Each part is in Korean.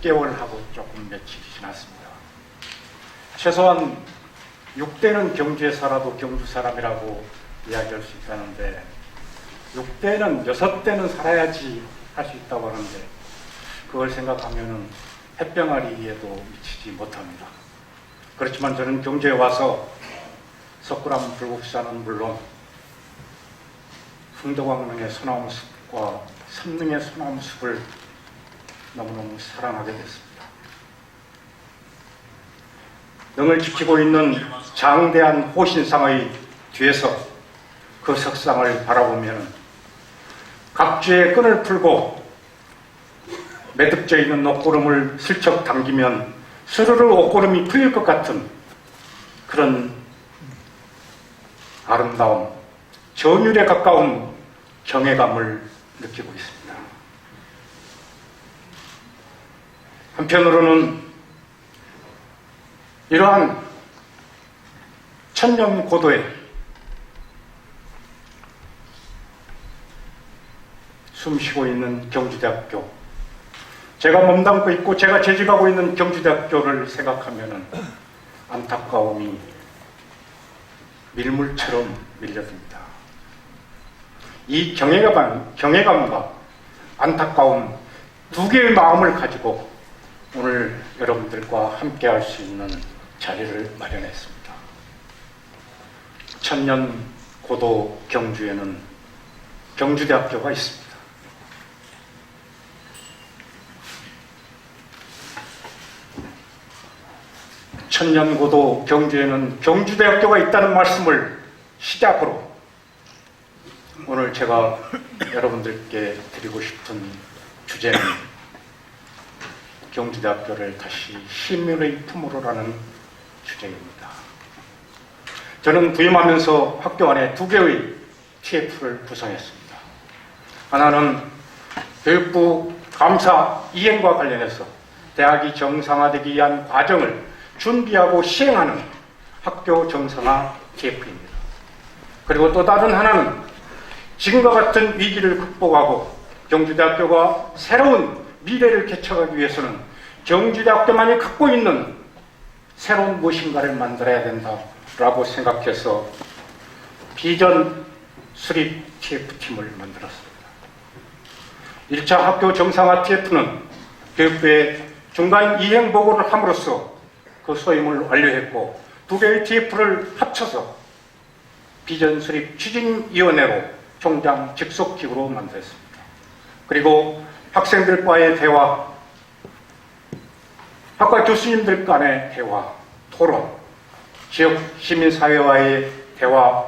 6개월하고 조금 며칠이 지났습니다. 최소한 6대는 경주에 살아도 경주 사람이라고 이야기할 수 있다는데 6대는 6대는 살아야지 할 수 있다고 하는데 그걸 생각하면은 햇병아리에도 미치지 못합니다. 그렇지만 저는 경주에 와서 석굴암 불국사는 물론 흥덕왕릉의 소나무 숲과 삼릉의 소나무 숲을 너무너무 사랑하게 됐습니다. 능을 지키고 있는 장대한 호신상의 뒤에서 그 석상을 바라보면 각주의 끈을 풀고 매듭져 있는 옷고름을 슬쩍 당기면 스르르 옷고름이 풀릴 것 같은 그런 아름다움, 전율에 가까운 경외감을 느끼고 있습니다. 한편으로는 이러한 천년고도에 숨쉬고 있는 경주대학교, 제가 몸담고 있고 제가 재직하고 있는 경주대학교를 생각하면 안타까움이 밀물처럼 밀려듭니다. 이 경외감과 안타까움 두 개의 마음을 가지고 오늘 여러분들과 함께 할 수 있는 자리를 마련했습니다. 천년 고도 경주에는 경주대학교가 있습니다. 천년고도 경주에는 경주대학교가 있다는 말씀을 시작으로 오늘 제가 여러분들께 드리고 싶은 주제는 경주대학교를 다시 시민의 품으로라는 주제입니다. 저는 부임하면서 학교 안에 두 개의 TF를 구성했습니다. 하나는 교육부 감사 이행과 관련해서 대학이 정상화되기 위한 과정을 준비하고 시행하는 학교 정상화 TF입니다. 그리고 또 다른 하나는 지금과 같은 위기를 극복하고 경주대학교가 새로운 미래를 개척하기 위해서는 경주대학교만이 갖고 있는 새로운 무엇인가를 만들어야 된다라고 생각해서 비전 수립 TF팀을 만들었습니다. 1차 학교 정상화 TF는 교육부에 중간 이행 보고를 함으로써 그 소임을 완료했고 두 개의 TF를 합쳐서 비전 수립 추진위원회로 총장 직속기구로 만들었습니다. 그리고 학생들과의 대화, 학과 교수님들 간의 대화, 토론, 지역 시민사회와의 대화,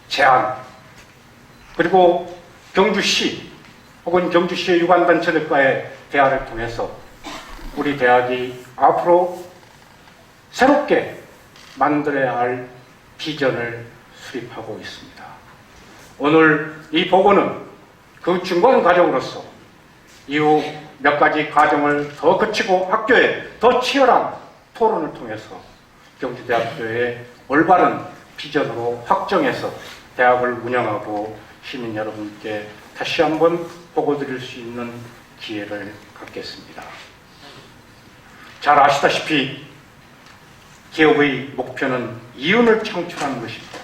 제안, 그리고 경주시 혹은 경주시의 유관단체들과의 대화를 통해서 우리 대학이 앞으로 새롭게 만들어야 할 비전을 수립하고 있습니다. 오늘 이 보고는 그 중간 과정으로서 이후 몇 가지 과정을 더 거치고 학교에 더 치열한 토론을 통해서 경주대학교의 올바른 비전으로 확정해서 대학을 운영하고 시민 여러분께 다시 한번 보고 드릴 수 있는 기회를 갖겠습니다. 잘 아시다시피 기업의 목표는 이윤을 창출하는 것입니다.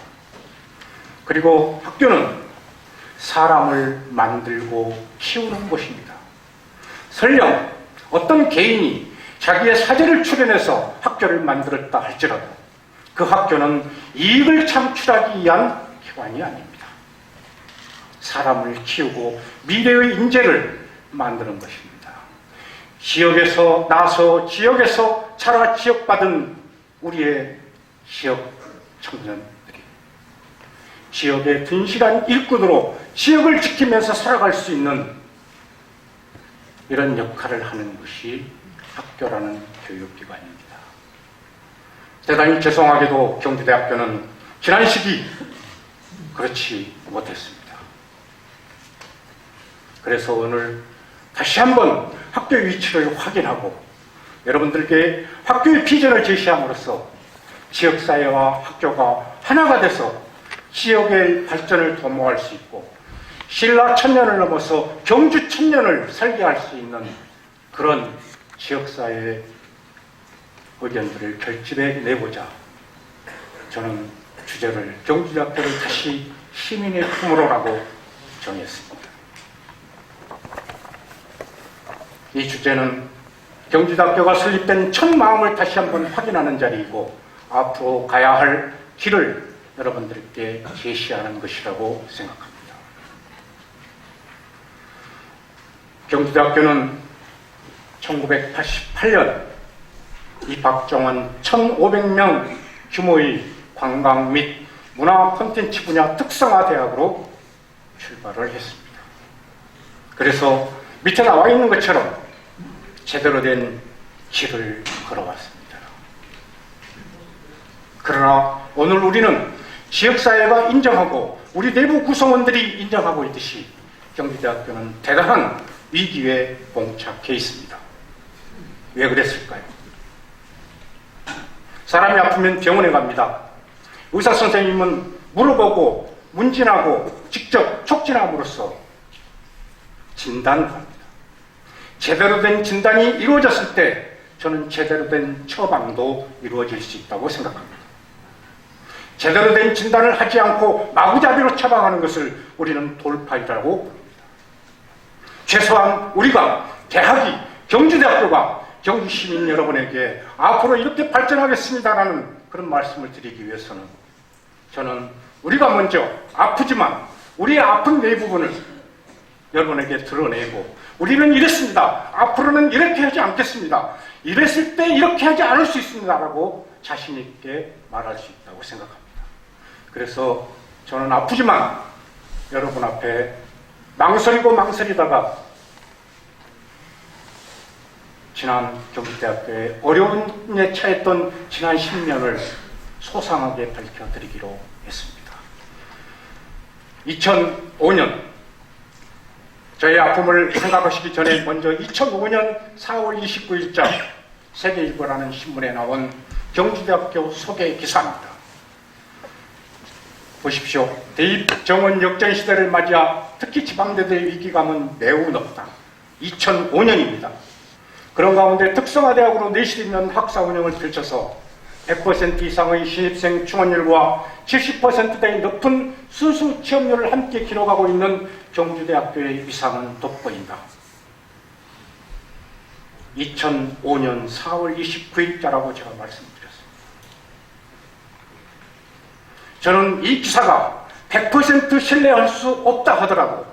그리고 학교는 사람을 만들고 키우는 곳입니다. 설령 어떤 개인이 자기의 사재를 출연해서 학교를 만들었다 할지라도 그 학교는 이익을 창출하기 위한 기관이 아닙니다. 사람을 키우고 미래의 인재를 만드는 것입니다. 지역에서 나서 지역에서 자라 지역받은 우리의 지역 청년들이 지역의 든실한 일꾼으로 지역을 지키면서 살아갈 수 있는 이런 역할을 하는 것이 학교라는 교육기관입니다. 대단히 죄송하게도 경주대학교는 지난 시기 그렇지 못했습니다. 그래서 오늘 다시 한번 학교의 위치를 확인하고 여러분들께 학교의 비전을 제시함으로써 지역사회와 학교가 하나가 돼서 지역의 발전을 도모할 수 있고 신라 천년을 넘어서 경주 천년을 설계할 수 있는 그런 지역사회의 의견들을 결집해 내보자 저는 주제를 경주대학교를 다시 시민의 품으로라고 정했습니다. 이 주제는 경주대학교가 설립된 첫 마음을 다시 한번 확인하는 자리이고 앞으로 가야 할 길을 여러분들께 제시하는 것이라고 생각합니다. 경주대학교는 1988년 입학정원 1,500명 규모의 관광 및 문화 콘텐츠 분야 특성화 대학으로 출발을 했습니다. 그래서 밑에 나와 있는 것처럼 제대로 된 길을 걸어왔습니다. 그러나 오늘 우리는 지역사회가 인정하고 우리 내부 구성원들이 인정하고 있듯이 경주대학교는 대단한 위기에 봉착해 있습니다. 왜 그랬을까요? 사람이 아프면 병원에 갑니다. 의사 선생님은 물어보고 문진하고 직접 촉진함으로써 진단합니다. 제대로 된 진단이 이루어졌을 때 저는 제대로 된 처방도 이루어질 수 있다고 생각합니다. 제대로 된 진단을 하지 않고 마구잡이로 처방하는 것을 우리는 돌파이라고 봅니다. 최소한 우리가 대학이 경주대학교가 경주 시민 여러분에게 앞으로 이렇게 발전하겠습니다라는 그런 말씀을 드리기 위해서는 저는 우리가 먼저 아프지만 우리의 아픈 내 부분을 여러분에게 드러내고 우리는 이랬습니다. 앞으로는 이렇게 하지 않겠습니다. 이랬을 때 이렇게 하지 않을 수 있습니다. 라고 자신 있게 말할 수 있다고 생각합니다. 그래서 저는 아프지만 여러분 앞에 망설이다가 지난 경주대학교의 어려움에 처했던 지난 10년을 소상하게 밝혀드리기로 했습니다. 2005년 저의 아픔을 생각하시기 전에 먼저 2005년 4월 29일자 세계일보라는 신문에 나온 경주대학교 소개 기사입니다. 보십시오. 대입 정원 역전 시대를 맞이하 특히 지방대들의 위기감은 매우 높다. 2005년입니다. 그런 가운데 특성화대학으로 내실 있는 학사 운영을 펼쳐서 100% 이상의 신입생 충원율과 70%대의 높은 수수 취업률을 함께 기록하고 있는 경주대학교의 위상은 돋보인다. 2005년 4월 29일자라고 제가 말씀드렸습니다. 저는 이 기사가 100% 신뢰할 수 없다 하더라도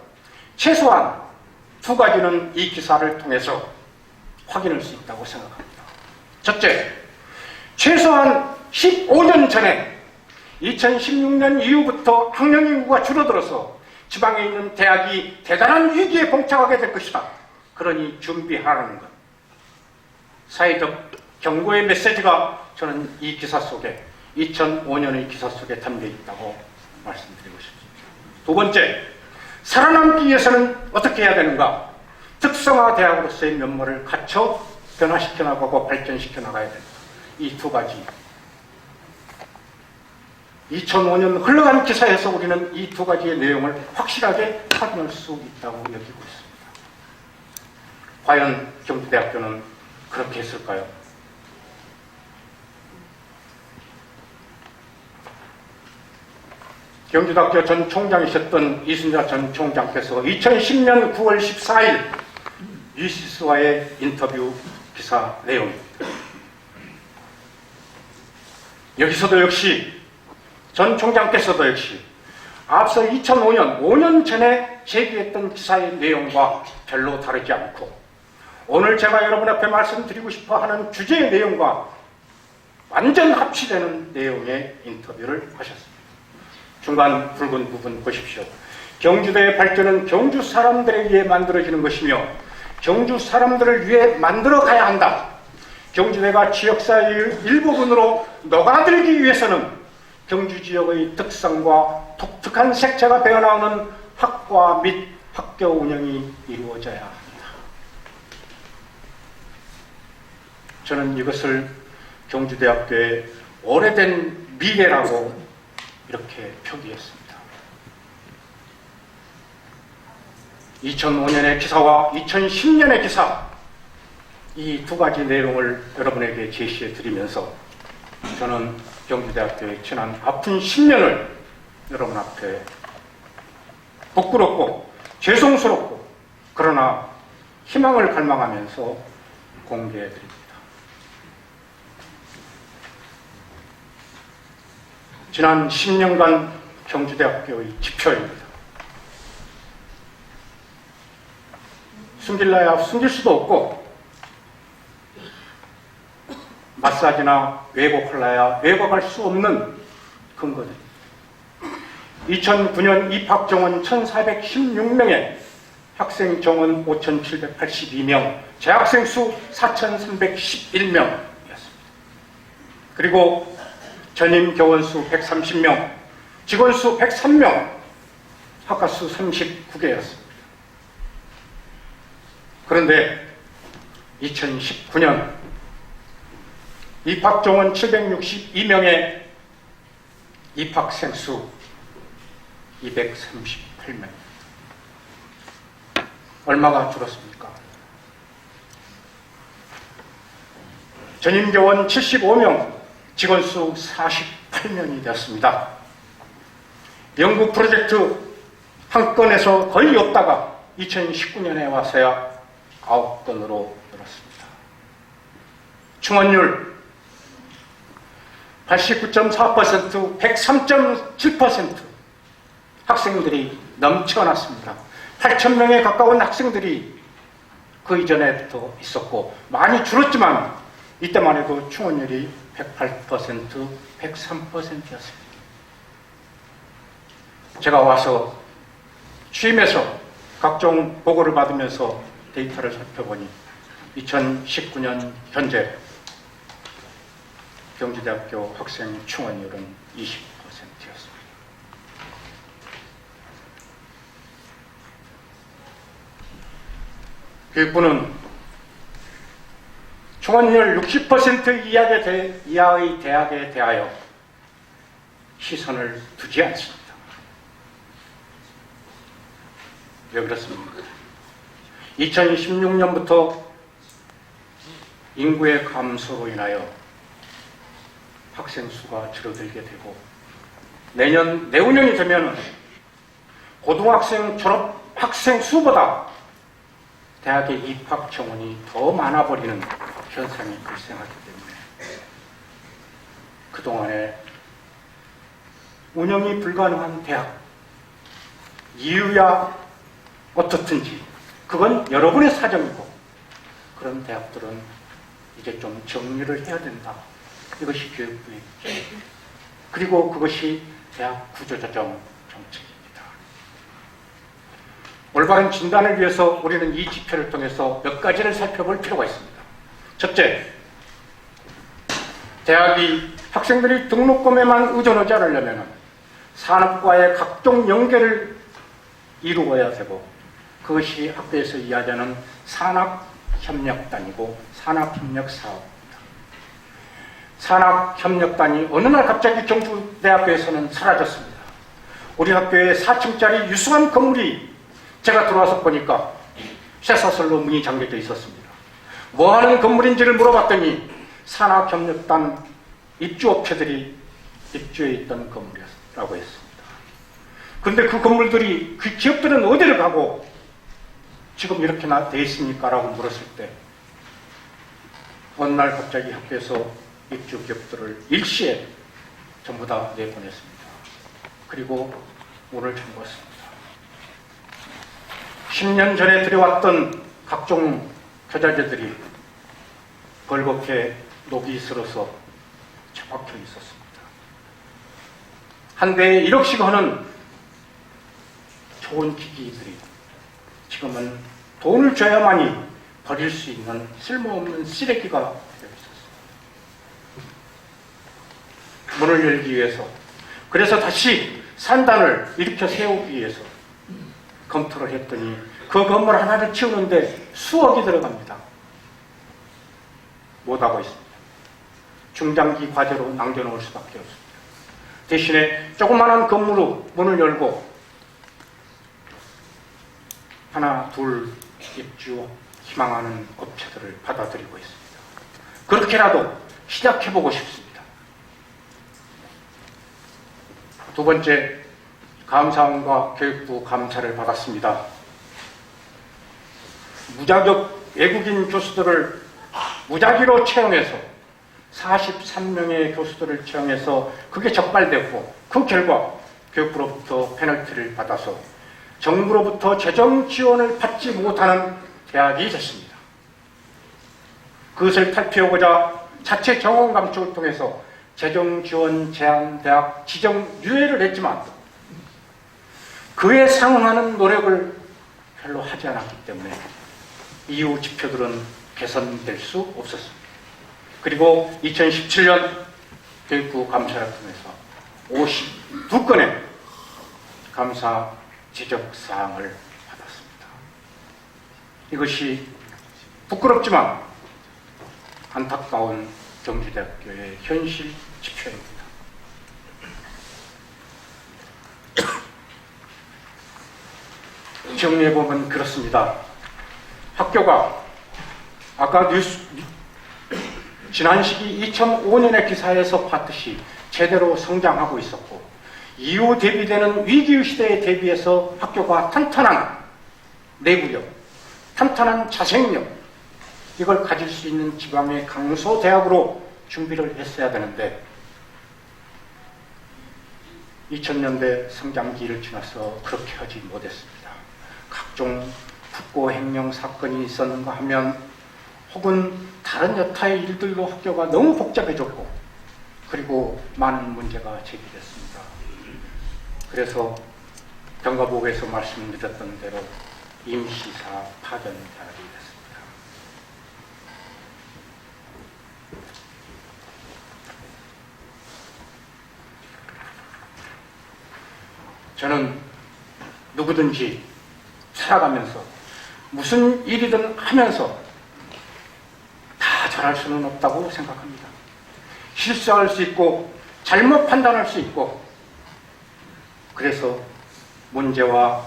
최소한 두 가지는 이 기사를 통해서 확인할 수 있다고 생각합니다. 첫째, 최소한 15년 전에 2016년 이후부터 학령 인구가 줄어들어서 지방에 있는 대학이 대단한 위기에 봉착하게 될 것이다. 그러니 준비하라는 것. 사회적 경고의 메시지가 저는 이 기사 속에 2005년의 기사 속에 담겨 있다고 말씀드리고 싶습니다. 두 번째, 살아남기 위해서는 어떻게 해야 되는가? 특성화 대학으로서의 면모를 갖춰 변화시켜 나가고 발전시켜 나가야 된다. 이 두 가지. 2005년 흘러간 기사에서 우리는 이 두 가지의 내용을 확실하게 확인할 수 있다고 여기고 있습니다. 과연 경주대학교는 그렇게 했을까요? 경주대학교 전 총장이셨던 이순자 전 총장께서 2010년 9월 14일 유시스와의 인터뷰 기사 내용입니다. 여기서도 역시 전 총장께서도 역시 앞서 2005년 5년 전에 제기했던 기사의 내용과 별로 다르지 않고 오늘 제가 여러분 앞에 말씀드리고 싶어 하는 주제의 내용과 완전 합치되는 내용의 인터뷰를 하셨습니다. 중간 붉은 부분 보십시오. 경주대의 발전은 경주 사람들에 의해 만들어지는 것이며 경주 사람들을 위해 만들어 가야 한다. 경주대가 지역사회의 일부분으로 녹아들기 위해서는 경주 지역의 특성과 독특한 색채가 배어나오는 학과 및 학교 운영이 이루어져야 합니다. 저는 이것을 경주대학교의 오래된 미래라고 이렇게 표기했습니다. 2005년의 기사와 2010년의 기사, 이 두 가지 내용을 여러분에게 제시해 드리면서 저는 경주대학교의 지난 아픈 10년을 여러분 앞에 부끄럽고 죄송스럽고 그러나 희망을 갈망하면서 공개해 드립니다. 지난 10년간 경주대학교의 지표입니다. 숨길라야 숨길 수도 없고 마사지나 왜곡할라야 왜곡할 수 없는 근거들. 2009년 입학 정원 1,416명에 학생 정원 5,782명, 재학생 수 4,311명이었습니다. 그리고 전임 교원 수 130명, 직원 수 103명, 학과 수 39개였습니다. 그런데 2019년 입학 정원 762명의 입학생 수 238명. 얼마가 줄었습니까? 전임 교원 75명, 직원 수 48명이 되었습니다. 연구 프로젝트 한 건에서 거의 없다가 2019년에 와서야 9건으로 늘었습니다. 충원율 89.4%, 103.7% 학생들이 넘쳐났습니다. 8,000명에 가까운 학생들이 그 이전에부터 있었고 많이 줄었지만 이때만 해도 충원율이 108%, 103%였습니다. 제가 와서 취임해서 각종 보고를 받으면서 데이터를 살펴보니 2019년 현재 경주대학교 학생 충원율은 20%였습니다. 교육부는 충원율 60% 이하의 대학에 대하여 시선을 두지 않습니다. 왜 그렇습니까? 2016년부터 인구의 감소로 인하여 학생 수가 줄어들게 되고 내후년이 되면 고등학생 졸업 학생 수보다 대학의 입학 정원이 더 많아버리는 현상이 발생하기 때문에 그동안에 운영이 불가능한 대학 이유야 어떻든지 그건 여러분의 사정이고 그런 대학들은 이제 좀 정리를 해야 된다. 이것이 교육부의 입장. 그리고 그것이 대학 구조조정 정책입니다. 올바른 진단을 위해서 우리는 이 지표를 통해서 몇 가지를 살펴볼 필요가 있습니다. 첫째, 대학이 학생들이 등록금에만 의존하지 않으려면 산업과의 각종 연계를 이루어야 되고 그것이 학교에서 이야기하는 산학협력단이고 산학협력사업입니다. 산학협력단이 어느 날 갑자기 경주대학교에서는 사라졌습니다. 우리 학교에 4층짜리 유수한 건물이 제가 들어와서 보니까 쇠사슬로 문이 잠겨져 있었습니다. 뭐하는 건물인지를 물어봤더니 산학협력단 입주업체들이 입주해 있던 건물이라고 했습니다. 근데 그 건물들이 그 기업들은 어디를 가고 지금 이렇게나 돼 있습니까? 라고 물었을 때 어느 날 갑자기 학교에서 입주 기업들을 일시에 전부 다 내보냈습니다. 그리고 문을 잠궜습니다. 10년 전에 들여왔던 각종 투자자들이 벌겋게 녹이 슬어서 처박혀 있었습니다. 한 대에 1억씩 하는 좋은 기기들이 지금은 돈을 줘야만이 버릴 수 있는 쓸모없는 쓰레기가 되어 있었습니다. 문을 열기 위해서 그래서 다시 산단을 일으켜 세우기 위해서 검토를 했더니 그 건물 하나를 치우는데 수억이 들어갑니다. 못하고 있습니다. 중장기 과제로 남겨놓을 수밖에 없습니다. 대신에 조그마한 건물로 문을 열고 하나 둘 입주 희망하는 업체들을 받아들이고 있습니다. 그렇게라도 시작해보고 싶습니다. 두 번째, 감사원과 교육부 감사를 받았습니다. 무자격 외국인 교수들을 무작위로 채용해서 43명의 교수들을 채용해서 그게 적발되고 그 결과 교육부로부터 페널티를 받아서 정부로부터 재정 지원을 받지 못하는 대학이 됐습니다. 그것을 탈피하고자 자체 정원 감축을 통해서 재정 지원 제한 대학 지정 유예를 했지만 그에 상응하는 노력을 별로 하지 않았기 때문에 이후 지표들은 개선될 수 없었습니다. 그리고 2017년 교육부 감사를 통해서 52건의 감사 지적사항을 받았습니다. 이것이 부끄럽지만 안타까운 경기대학교의 현실 지표입니다. 정리해보면 그렇습니다. 학교가 아까 지난 시기 2005년의 기사에서 봤듯이 제대로 성장하고 있었고 이후 대비되는 위기 시대에 대비해서 학교가 탄탄한 내부력, 탄탄한 자생력 이걸 가질 수 있는 지방의 강소 대학으로 준비를 했어야 되는데 2000년대 성장기를 지나서 그렇게 하지 못했습니다. 각종 국고 횡령 사건이 있었는가 하면 혹은 다른 여타의 일들로 학교가 너무 복잡해졌고 그리고 많은 문제가 제기됐습니다. 그래서 경과보고에서 말씀드렸던 대로 임시사 파견 대학이 됐습니다. 저는 누구든지 살아가면서 무슨 일이든 하면서 다 잘할 수는 없다고 생각합니다. 실수할 수 있고 잘못 판단할 수 있고 그래서 문제와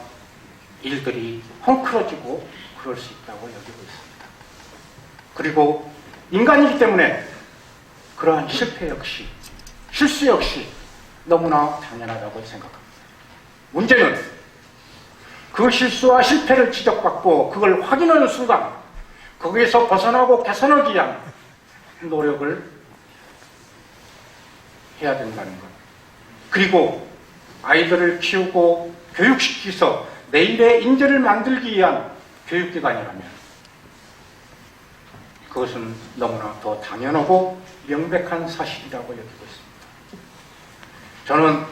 일들이 헝클어지고 그럴 수 있다고 여기고 있습니다. 그리고 인간이기 때문에 그러한 실패 역시 실수 역시 너무나 당연하다고 생각합니다. 문제는 그 실수와 실패를 지적받고 그걸 확인하는 순간 거기에서 벗어나고 개선하기 위한 노력을 해야 된다는 것. 그리고 아이들을 키우고 교육시켜서 내일의 인재를 만들기 위한 교육기관이라면 그것은 너무나 더 당연하고 명백한 사실이라고 여기고 있습니다. 저는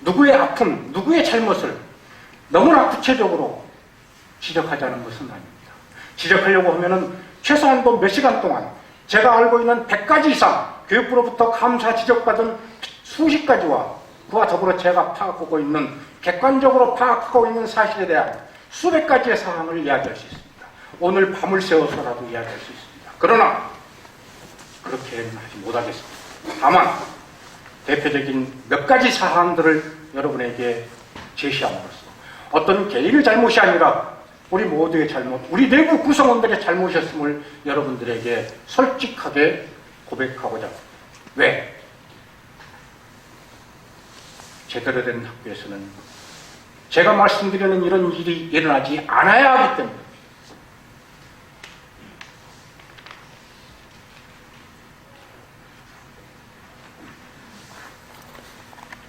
누구의 아픔, 누구의 잘못을 너무나 구체적으로 지적하자는 것은 아닙니다. 지적하려고 하면은 최소한도 몇 시간 동안 제가 알고 있는 100가지 이상 교육부로부터 감사 지적받은 수십 가지와 그와 더불어 제가 파악하고 있는 객관적으로 파악하고 있는 사실에 대한 수백 가지의 사항을 이야기할 수 있습니다. 오늘 밤을 새워서라도 이야기할 수 있습니다. 그러나 그렇게는 하지 못하겠습니다. 다만 대표적인 몇 가지 사항들을 여러분에게 제시함으로써 어떤 개인의 잘못이 아니라 우리 모두의 잘못, 우리 내부 구성원들의 잘못이었음을 여러분들에게 솔직하게 고백하고자. 왜? 제대로 된 학교에서는 제가 말씀드리는 이런 일이 일어나지 않아야 하기 때문에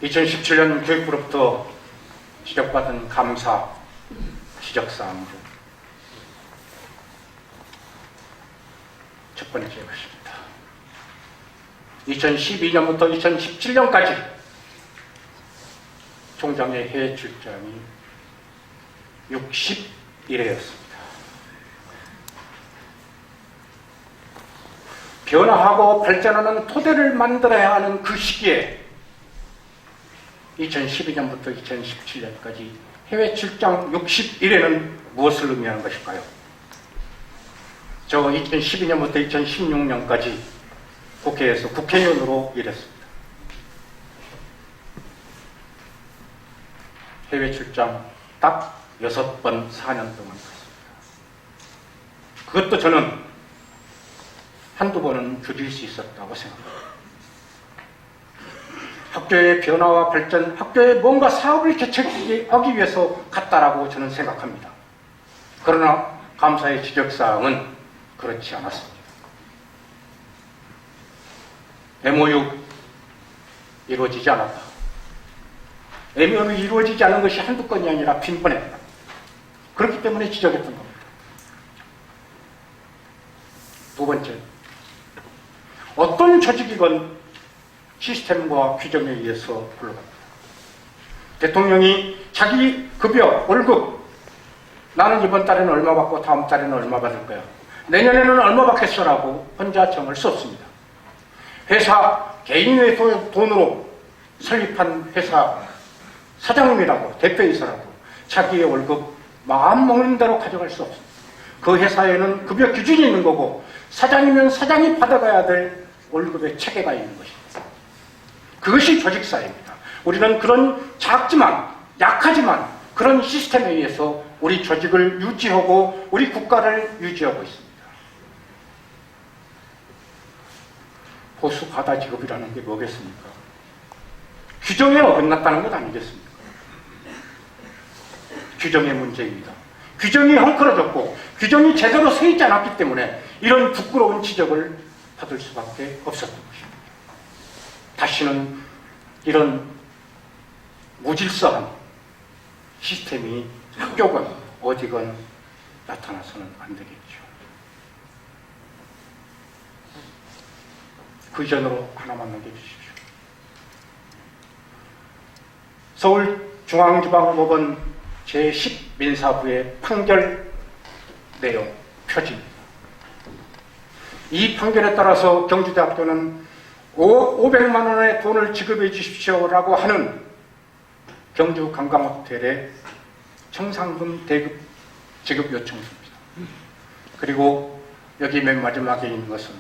2017년 교육부로부터 지적받은 감사 지적사항 중 첫 번째 것입니다. 2012년부터 2017년까지 총장의 해외 출장이 61회였습니다. 변화하고 발전하는 토대를 만들어야 하는 그 시기에 2012년부터 2017년까지 해외 출장 61회는 무엇을 의미하는 것일까요? 저 2012년부터 2016년까지 국회에서 국회의원으로 일했습니다. 해외 출장 딱 6번 4년 동안 갔습니다. 그것도 저는 한두 번은 줄일 수 있었다고 생각합니다. 학교의 변화와 발전, 학교에 뭔가 사업을 개척하기 위해서 갔다라고 저는 생각합니다. 그러나 감사의 지적사항은 그렇지 않았습니다. MOU 이루어지지 않았다. MOU 이루어지지 않은 것이 한두 건이 아니라 빈번했다. 그렇기 때문에 지적했던 겁니다. 두 번째, 어떤 조직이건 시스템과 규정에 의해서 굴러갑니다. 대통령이 자기 급여, 월급, 나는 이번 달에는 얼마 받고 다음 달에는 얼마 받을 거야, 내년에는 얼마 받겠어라고 혼자 정할 수 없습니다. 회사 개인의 돈으로 설립한 회사 사장님이라고 대표이사라고 자기의 월급 마음 먹는 대로 가져갈 수 없습니다. 그 회사에는 급여 기준이 있는 거고, 사장이면 사장이 받아가야 될 월급의 체계가 있는 것입니다. 그것이 조직사회입니다. 우리는 그런 작지만 약하지만 그런 시스템에 의해서 우리 조직을 유지하고 우리 국가를 유지하고 있습니다. 보수 과다 지급이라는 게 뭐겠습니까? 규정에 어긋났다는 것 아니겠습니까? 규정의 문제입니다. 규정이 헝클어졌고 규정이 제대로 서 있지 않았기 때문에 이런 부끄러운 지적을 받을 수밖에 없었던 것입니다. 다시는 이런 무질서한 시스템이 학교건 어디건 나타나서는 안 되겠죠. 그 전으로 하나만 남겨주십시오. 서울중앙지방법원 제10민사부의 판결 내용 표지입니다. 이 판결에 따라서 경주대학교는 5억 500만 원의 돈을 지급해 주십시오라고 하는 경주관광호텔의 청산금 대급 지급 요청서입니다. 그리고 여기 맨 마지막에 있는 것은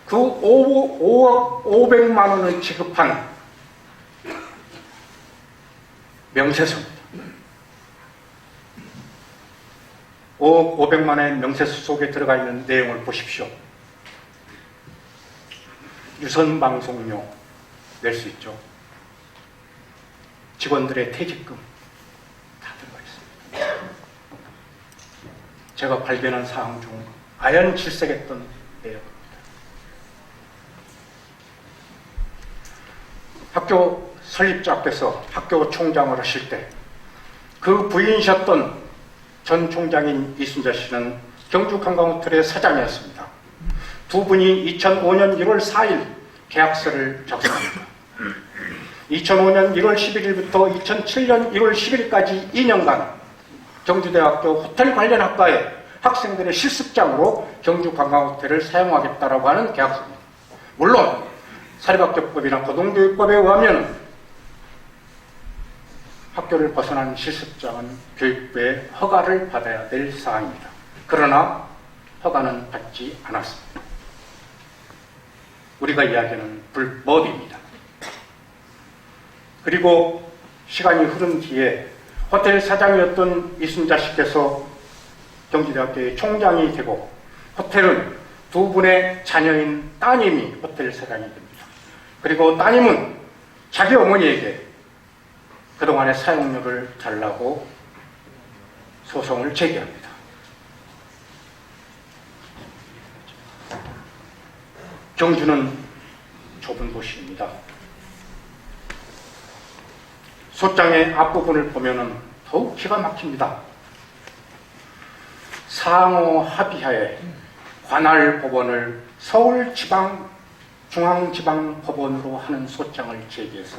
그 5억 500만 원을 지급한 명세서입니다. 5억 500만 원의 명세서 속에 들어가 있는 내용을 보십시오. 유선방송료 낼 수 있죠. 직원들의 퇴직금 다 들어가 있습니다. 제가 발견한 사항 중 아연칠색했던 내용입니다. 학교 설립자께서 학교 총장을 하실 때 그 부인이셨던 전 총장인 이순자 씨는 경주관광호텔의 사장이었습니다. 두 분이 2005년 1월 4일 계약서를 작성합니다. 2005년 1월 11일부터 2007년 1월 10일까지 2년간 경주대학교 호텔 관련 학과에 학생들의 실습장으로 경주관광호텔을 사용하겠다라고 하는 계약서입니다. 물론 사립학교법이나 고등교육법에 의하면 학교를 벗어난 실습장은 교육부의 허가를 받아야 될 사항입니다. 그러나 허가는 받지 않았습니다. 우리가 이야기하는 불법입니다. 그리고 시간이 흐른 뒤에 호텔 사장이었던 이순자 씨께서 경주대학교의 총장이 되고 호텔은 두 분의 자녀인 따님이 호텔 사장이 됩니다. 그리고 따님은 자기 어머니에게 그동안의 사용료를 달라고 소송을 제기합니다. 경주는 좁은 도시입니다. 소장의 앞부분을 보면 더욱 기가 막힙니다. 상호 합의하에 관할법원을 서울중앙지방법원으로 하는 소장을 제기해서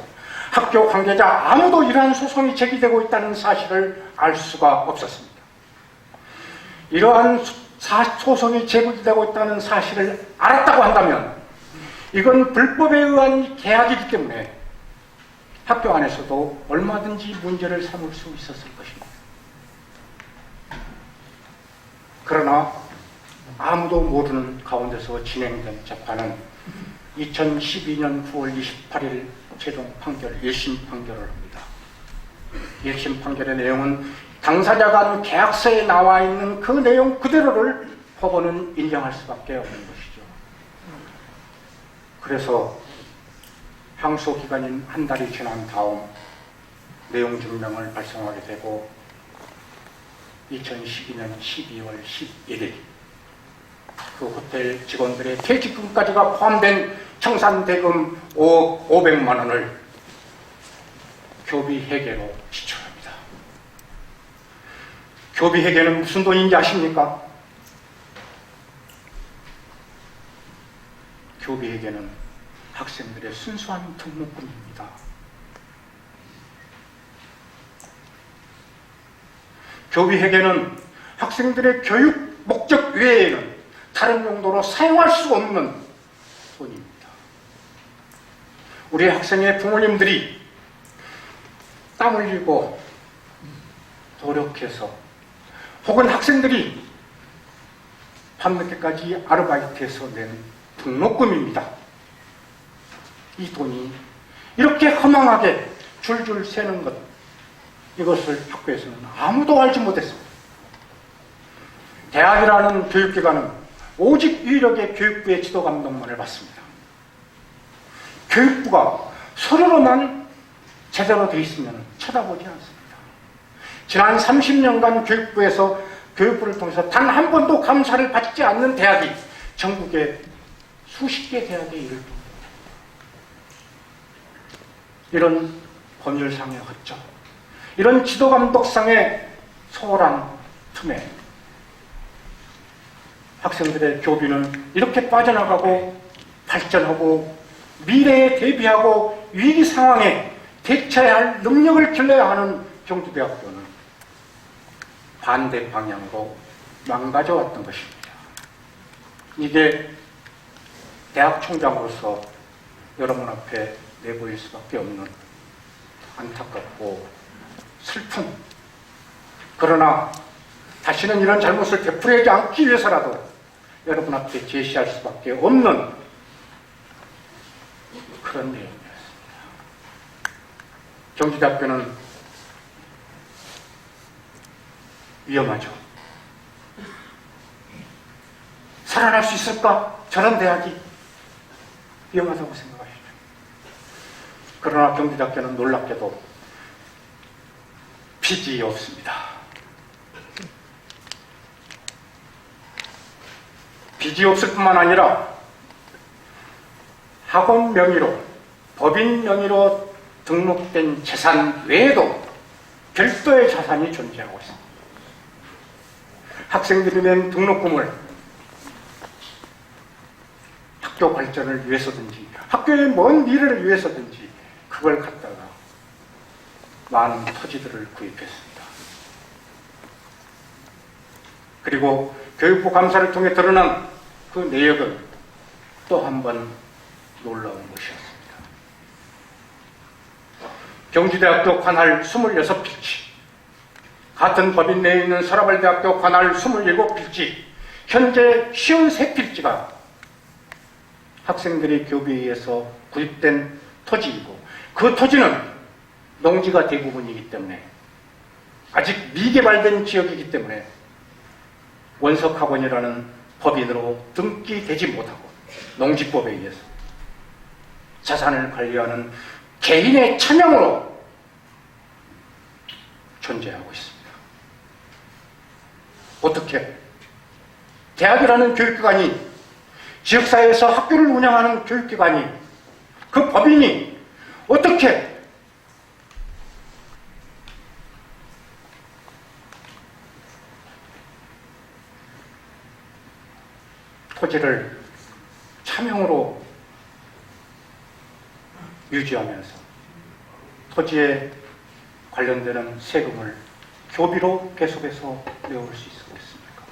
학교 관계자 아무도 이러한 소송이 제기되고 있다는 사실을 알 수가 없었습니다. 이러한 소송이 제기되고 있다는 사실을 알았다고 한다면 이건 불법에 의한 계약이기 때문에 학교 안에서도 얼마든지 문제를 삼을 수 있었을 것입니다. 그러나 아무도 모르는 가운데서 진행된 재판은 2012년 9월 28일 최종 판결, 1심 판결을 합니다. 1심 판결의 내용은 당사자가 계약서에 나와 있는 그 내용 그대로를 법원은 인정할 수밖에 없는 것이죠. 그래서 항소 기간인 한 달이 지난 다음 내용 증명을 발송하게 되고 2012년 12월 11일 그 호텔 직원들의 퇴직금까지가 포함된 청산대금 500만 원을 교비회계로 지출합니다. 교비회계는 무슨 돈인지 아십니까? 교비회계는 학생들의 순수한 등록금입니다. 교비회계는 학생들의 교육 목적 외에는 다른 용도로 사용할 수 없는 돈입니다. 우리 학생의 부모님들이 땀 흘리고 노력해서 혹은 학생들이 밤늦게까지 아르바이트해서 낸 등록금입니다. 이 돈이 이렇게 허망하게 줄줄 새는 것, 이것을 학교에서는 아무도 알지 못했습니다. 대학이라는 교육기관은 오직 유일하게 교육부의 지도 감독만을 받습니다. 교육부가 서류로만 제대로 되어 있으면 쳐다보지 않습니다. 지난 30년간 교육부에서 교육부를 통해서 단 한 번도 감사를 받지 않는 대학이 전국에 수십 개 대학에 이를 겁니다. 이런 법률상의 허점, 이런 지도감독상의 소홀한 틈에 학생들의 교비는 이렇게 빠져나가고 발전하고 미래에 대비하고 위기 상황에 대처해야 할 능력을 길러야 하는 경주대학교는 반대 방향으로 망가져왔던 것입니다. 이게 대학 총장으로서 여러분 앞에 내보일 수밖에 없는 안타깝고 슬픈, 그러나 다시는 이런 잘못을 되풀이하지 않기 위해서라도 여러분 앞에 제시할 수밖에 없는 그런 내용이었습니다. 경주대학교는 위험하죠. 살아날 수 있을까? 저런 대학이 위험하다고 생각하시죠. 그러나 경주대학교는 놀랍게도 빚이 없습니다. 빚이 없을 뿐만 아니라 학원 명의로, 법인 명의로 등록된 재산 외에도 별도의 자산이 존재하고 있습니다. 학생들이 낸 등록금을 학교 발전을 위해서든지 학교의 먼 미래를 위해서든지 그걸 갖다가 많은 토지들을 구입했습니다. 그리고 교육부 감사를 통해 드러난 그 내역은 또 한 번 놀라운 것이었습니다. 경주대학교 관할 26필지, 같은 법인 내에 있는 서라벌대학교 관할 27필지, 현재 53필지가 학생들의 교비에 의해서 구입된 토지이고, 그 토지는 농지가 대부분이기 때문에, 아직 미개발된 지역이기 때문에 원석학원이라는 법인으로 등기되지 못하고 농지법에 의해서 자산을 관리하는 개인의 차명으로 존재하고 있습니다. 어떻게 대학이라는 교육기관이, 지역사회에서 학교를 운영하는 교육기관이, 그 법인이 어떻게 토지를 차명으로 유지하면서 토지에 관련되는 세금을 교비로 계속해서 내올 수 있었겠습니까?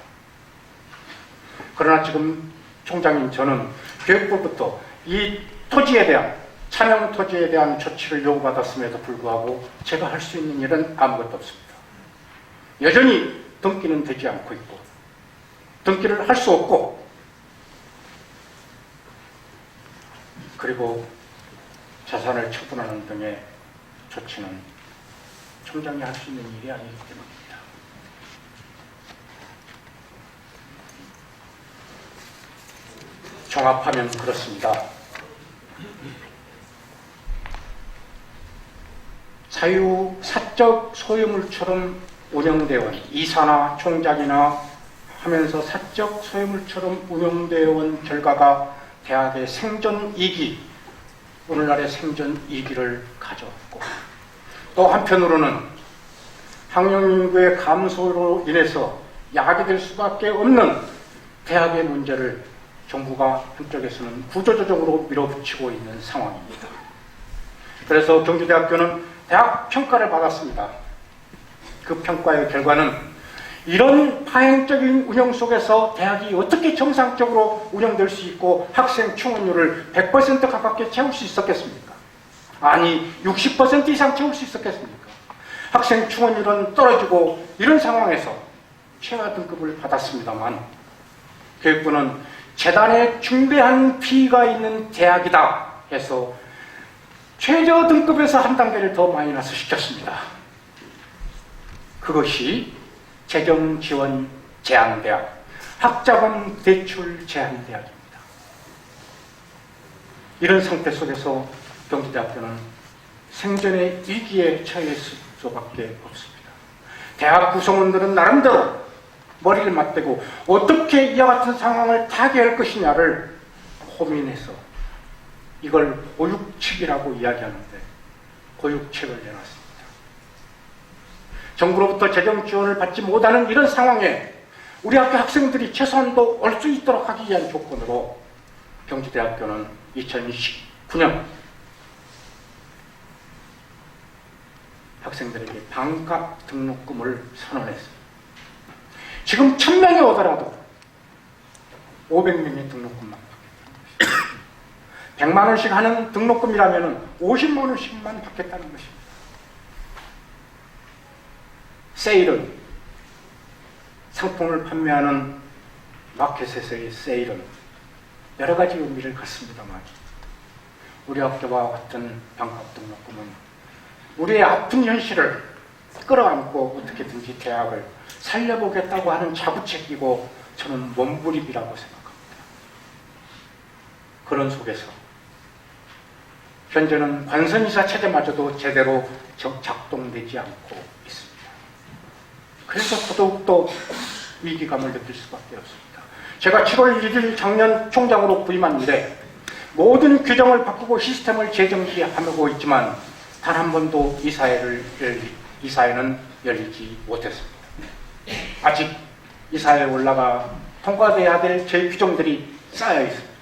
그러나 지금 총장님, 저는 교육부부터 이 토지에 대한, 차명 토지에 대한 조치를 요구받았음에도 불구하고 제가 할 수 있는 일은 아무것도 없습니다. 여전히 등기는 되지 않고 있고, 등기를 할 수 없고, 그리고 자산을 처분하는 등의 조치는 총장이 할 수 있는 일이 아니기 때문입니다. 종합하면 그렇습니다. 사유 사적 소유물처럼 운영되어 온 이사나 총장이나 하면서 사적 소유물처럼 운영되어 온 결과가 대학의 생존 이기, 오늘날의 생존 이기를 가져왔고, 또 한편으로는 학령 인구의 감소로 인해서 야기될 수밖에 없는 대학의 문제를 정부가 한쪽에서는 구조조정으로 밀어붙이고 있는 상황입니다. 그래서 경주대학교는 대학 평가를 받았습니다. 그 평가의 결과는 이런 파행적인 운영 속에서 대학이 어떻게 정상적으로 운영될 수 있고 학생 충원율을 100% 가깝게 채울 수 있었겠습니까? 아니, 60% 이상 채울 수 있었겠습니까? 학생 충원율은 떨어지고 이런 상황에서 최하 등급을 받았습니다만, 교육부는 재단에 중대한 피해가 있는 대학이다 해서 최저 등급에서 한 단계를 더 마이너스 시켰습니다. 그것이 재정지원 제한대학, 학자금 대출 제한대학입니다. 이런 상태 속에서 경주대학교는 생존의 위기에 처했을 수밖에 없습니다. 대학 구성원들은 나름대로 머리를 맞대고 어떻게 이와 같은 상황을 타개할 것이냐를 고민해서 이걸 보육책이라고 이야기하는데 보육책을 내놨습니다. 정부로부터 재정 지원을 받지 못하는 이런 상황에 우리 학교 학생들이 최소한도 올 수 있도록 하기 위한 조건으로 경주대학교는 2019년 학생들에게 반값 등록금을 선언했습니다. 지금 1000명이 오더라도 500명의 등록금만 받겠다는 것입니다. 100만 원씩 하는 등록금이라면 50만 원씩만 받겠다는 것입니다. 세일은, 상품을 판매하는 마켓에서의 세일은 여러 가지 의미를 갖습니다만, 우리 학교와 같은 반값 등록금은 우리의 아픈 현실을 끌어안고 어떻게든지 대학을 살려보겠다고 하는 자부책이고 저는 몸부림이라고 생각합니다. 그런 속에서 현재는 관선이사 체제마저도 제대로 작동되지 않고 있습니다. 그래서 더더욱더 위기감을 느낄 수밖에 없습니다. 제가 7월 1일 작년 총장으로 부임한 이래 모든 규정을 바꾸고 시스템을 재정비하고 있지만 단 한 번도 이 사회는 열리지 못했습니다. 아직 이 사회에 올라가 통과돼야 될 제 규정들이 쌓여 있습니다.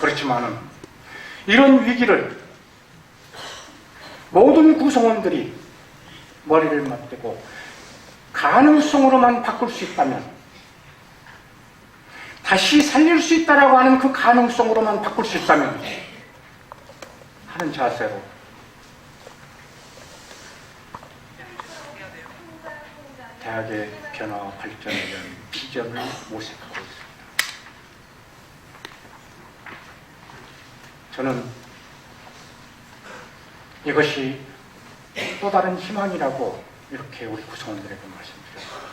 그렇지만은 이런 위기를 모든 구성원들이 머리를 맞대고 가능성으로만 바꿀 수 있다면, 다시 살릴 수 있다라고 하는 그 가능성으로만 바꿀 수 있다면 하는 자세로 대학의 변화와 발전에 대한 비전을 모색하고 있습니다. 저는 이것이 또 다른 희망이라고 이렇게 우리 구성원들에게 말씀드렸습니다.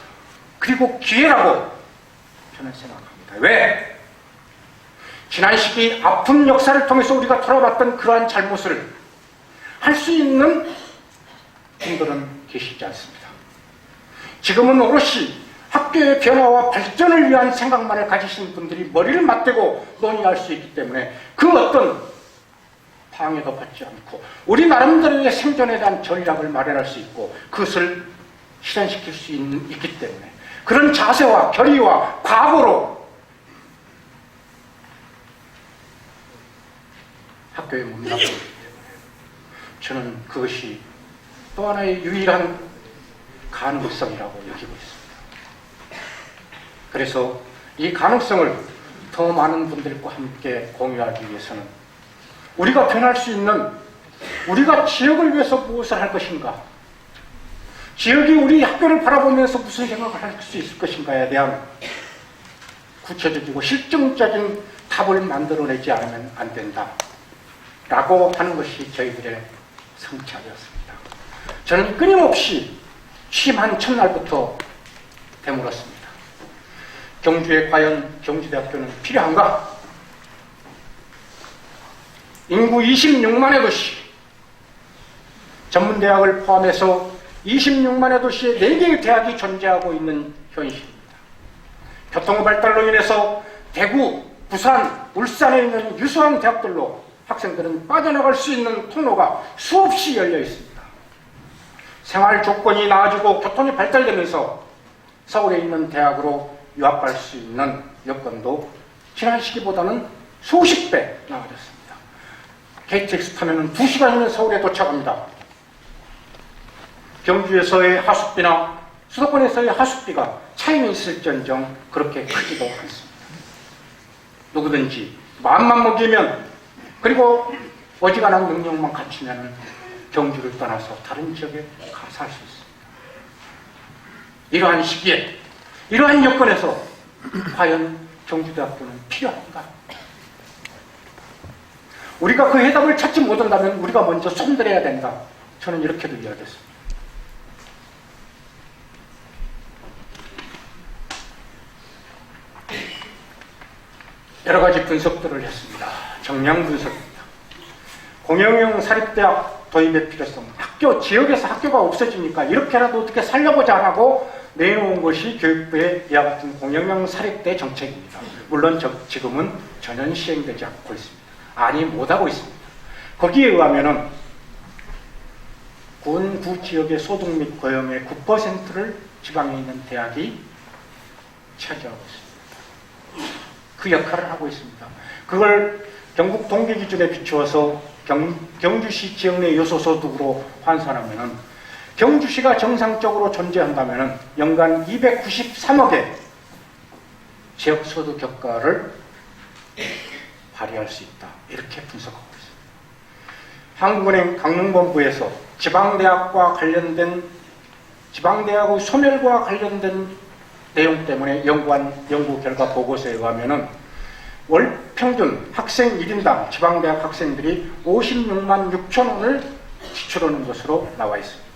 그리고 기회라고 저는 생각합니다. 왜? 지난 시기 아픈 역사를 통해서 우리가 돌아봤던 그러한 잘못을 할 수 있는 분들은 계시지 않습니다. 지금은 오롯이 학교의 변화와 발전을 위한 생각만을 가지신 분들이 머리를 맞대고 논의할 수 있기 때문에 그 어떤 방해도 받지 않고 우리 나름대로의 생존에 대한 전략을 마련할 수 있고 그것을 실현시킬 수 있기 때문에 그런 자세와 결의와 각오로 학교에 몸담고 있기 때문에 저는 그것이 또 하나의 유일한 가능성이라고 여기고 있습니다. 그래서 이 가능성을 더 많은 분들과 함께 공유하기 위해서는 우리가 변할 수 있는, 우리가 지역을 위해서 무엇을 할 것인가, 지역이 우리 학교를 바라보면서 무슨 생각을 할 수 있을 것인가에 대한 구체적이고 실증적인 답을 만들어내지 않으면 안 된다 라고 하는 것이 저희들의 성찰이었습니다. 저는 끊임없이 취임한 첫날부터 되물었습니다. 경주에 과연 경주대학교는 필요한가? 인구 26만의 도시, 전문대학을 포함해서 26만의 도시에 4개의 대학이 존재하고 있는 현실입니다. 교통 발달로 인해서 대구, 부산, 울산에 있는 유수한 대학들로 학생들은 빠져나갈 수 있는 통로가 수없이 열려 있습니다. 생활 조건이 나아지고 교통이 발달되면서 서울에 있는 대학으로 유학갈 수 있는 여건도 지난 시기보다는 수십 배 나아졌습니다. KTX 타면 2시간이면 서울에 도착합니다. 경주에서의 하숙비나 수도권에서의 하숙비가 차이는 있을지언정 그렇게 크지도 않습니다. 누구든지 마음만 먹이면, 그리고 어지간한 능력만 갖추면 경주를 떠나서 다른 지역에 가 살 수 있습니다. 이러한 시기에, 이러한 여건에서 과연 경주대학교는 필요한가? 우리가 그 해답을 찾지 못한다면 우리가 먼저 손들어야 된다. 저는 이렇게도 이야기했습니다. 여러 가지 분석들을 했습니다. 정량 분석입니다. 공영형 사립대학 도입의 필요성, 학교, 지역에서 학교가 없어지니까 이렇게라도 어떻게 살려보자 하고 내놓은 것이 교육부의 이와 같은 공영형 사립대 정책입니다. 물론 지금은 전혀 시행되지 않고 있습니다. 아니, 못하고 있습니다. 거기에 의하면은 구 지역의 소득 및 고용의 9%를 지방에 있는 대학이 차지하고 있습니다. 그 역할을 하고 있습니다. 그걸 경북 통계 기준에 비추어서 경주시 지역 내 요소소득으로 환산하면은, 경주시가 정상적으로 존재한다면은 연간 293억의 지역소득 효과를 발휘할 수 있다. 이렇게 분석하고 있습니다. 한국은행 강릉본부에서 지방대학의 소멸과 관련된 내용 때문에 연구한 연구 결과 보고서에 의하면은 월 평균 학생 1인당 지방대학 학생들이 56만 6천 원을 지출하는 것으로 나와 있습니다.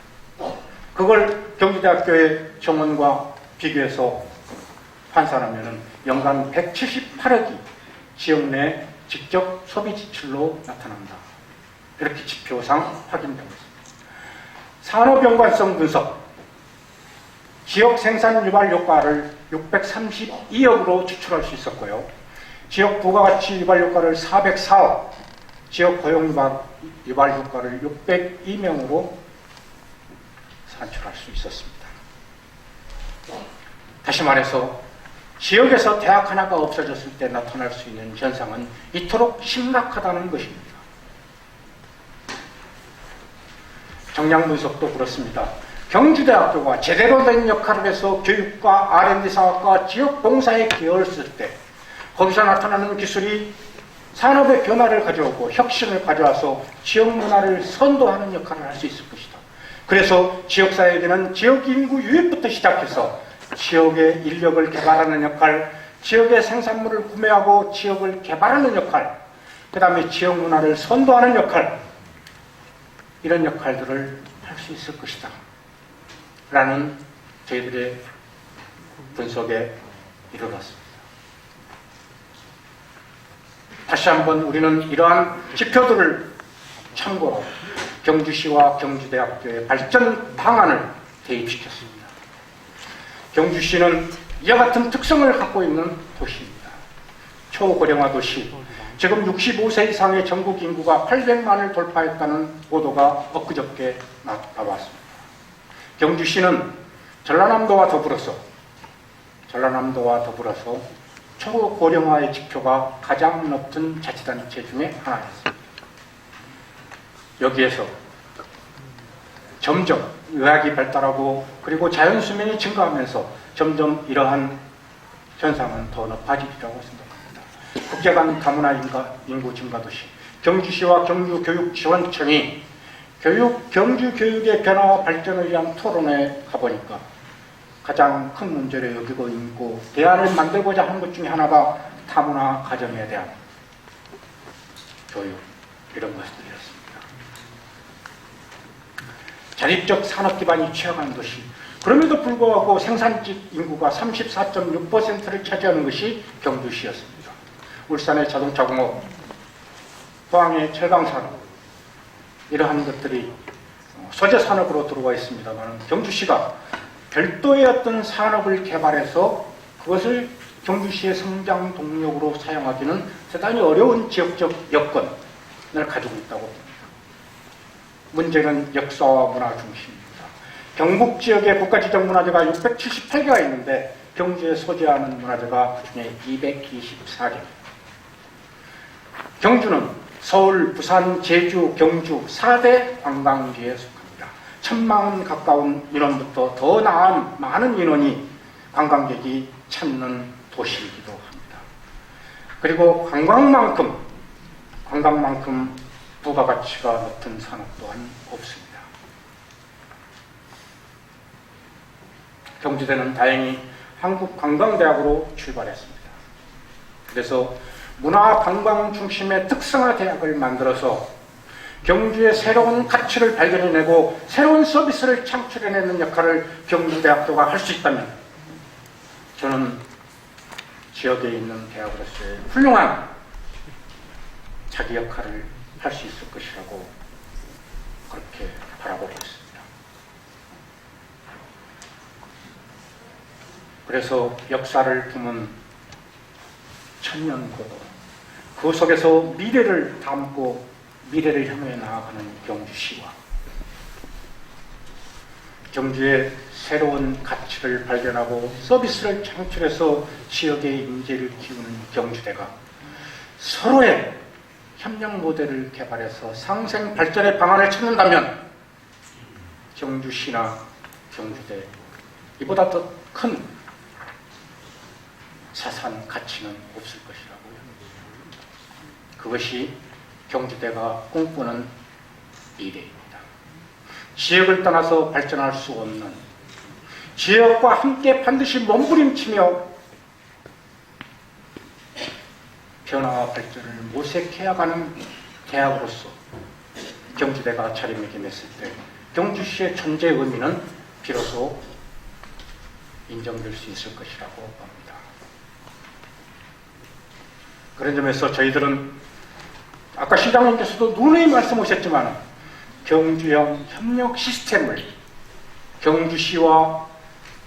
그걸 경기대학교의 정원과 비교해서 환산하면은 연간 178억이 지역 내 직접 소비 지출로 나타난다. 이렇게 지표상 확인되고 있습니다. 산업 연관성 분석, 지역 생산 유발 효과를 632억으로 추출할 수 있었고요. 지역 부가가치 유발 효과를 404억, 지역 고용 유발 효과를 602명으로 산출할 수 있었습니다. 다시 말해서 지역에서 대학 하나가 없어졌을 때 나타날 수 있는 현상은 이토록 심각하다는 것입니다. 정량 분석도 그렇습니다. 경주대학교가 제대로 된 역할을 해서 교육과 R&D 사업과 지역 봉사에 기여했을 때 거기서 나타나는 기술이 산업의 변화를 가져오고 혁신을 가져와서 지역 문화를 선도하는 역할을 할 수 있을 것이다. 그래서 지역사회에는 지역 인구 유입부터 시작해서 지역의 인력을 개발하는 역할, 지역의 생산물을 구매하고 지역을 개발하는 역할, 그 다음에 지역 문화를 선도하는 역할, 이런 역할들을 할 수 있을 것이다 라는 저희들의 분석에 이르렀습니다. 다시 한번 우리는 이러한 지표들을 참고로 경주시와 경주대학교의 발전 방안을 대입시켰습니다. 경주시는 이와 같은 특성을 갖고 있는 도시입니다. 초고령화 도시, 지금 65세 이상의 전국 인구가 800만을 돌파했다는 보도가 엊그저께 나왔습니다. 경주시는 전라남도와 더불어서 초고령화의 지표가 가장 높은 자치단체 중에 하나였습니다. 여기에서 점점 의학이 발달하고 그리고 자연수명이 증가하면서 점점 이러한 현상은 더 높아지리라고 생각합니다. 국제 간 다문화 인구 증가 도시, 경주시와 경주교육지원청이 경주 교육의 변화와 발전을 위한 토론에 가보니까 가장 큰 문제를 여기고 있고 대안을 만들고자 하는 것 중에 하나가 다문화 가정에 대한 교육, 이런 것들이었습니다. 자립적 산업 기반이 취약한 도시, 그럼에도 불구하고 생산직 인구가 34.6%를 차지하는 것이 경주시였습니다. 울산의 자동차공업, 포항의 철강산업, 이러한 것들이 소재 산업으로 들어와 있습니다만 경주시가 별도의 어떤 산업을 개발해서 그것을 경주시의 성장 동력으로 사용하기는 대단히 어려운 지역적 여건을 가지고 있다고 봅니다. 문제는 역사와 문화 중심입니다. 경북 지역의 국가지정 문화재가 678개가 있는데 경주에 소재하는 문화재가 그중에 224개. 경주는 서울, 부산, 제주, 경주 4대 관광지에 속합니다. 1000만 가까운 인원부터 더 나은 많은 인원이 관광객이 찾는 도시이기도 합니다. 그리고 관광만큼 부가가치가 높은 산업 또한 없습니다. 경주대는 다행히 한국관광대학으로 출발했습니다. 그래서 문화관광 중심의 특성화 대학을 만들어서 경주의 새로운 가치를 발견해내고 새로운 서비스를 창출해내는 역할을 경주대학교가 할 수 있다면 저는 지역에 있는 대학으로서의 훌륭한 자기 역할을 할 수 있을 것이라고 그렇게 바라보고 있습니다. 그래서 역사를 품은 천년고도, 그 속에서 미래를 담고 미래를 향해 나아가는 경주시와 경주의 새로운 가치를 발견하고 서비스를 창출해서 지역의 인재를 키우는 경주대가 서로의 협력 모델을 개발해서 상생 발전의 방안을 찾는다면 경주시나 경주대 이보다 더 큰 자산 가치는 없을 것이라고요. 그것이 경주대가 꿈꾸는 미래입니다. 지역을 떠나서 발전할 수 없는, 지역과 함께 반드시 몸부림치며 변화와 발전을 모색해야 가는 대학으로서 경주대가 자리매김했을 때 경주시의 존재의 의미는 비로소 인정될 수 있을 것이라고 봅니다. 그런 점에서 저희들은 아까 시장님께서도 누누이 말씀하셨지만 경주형 협력 시스템을 경주시와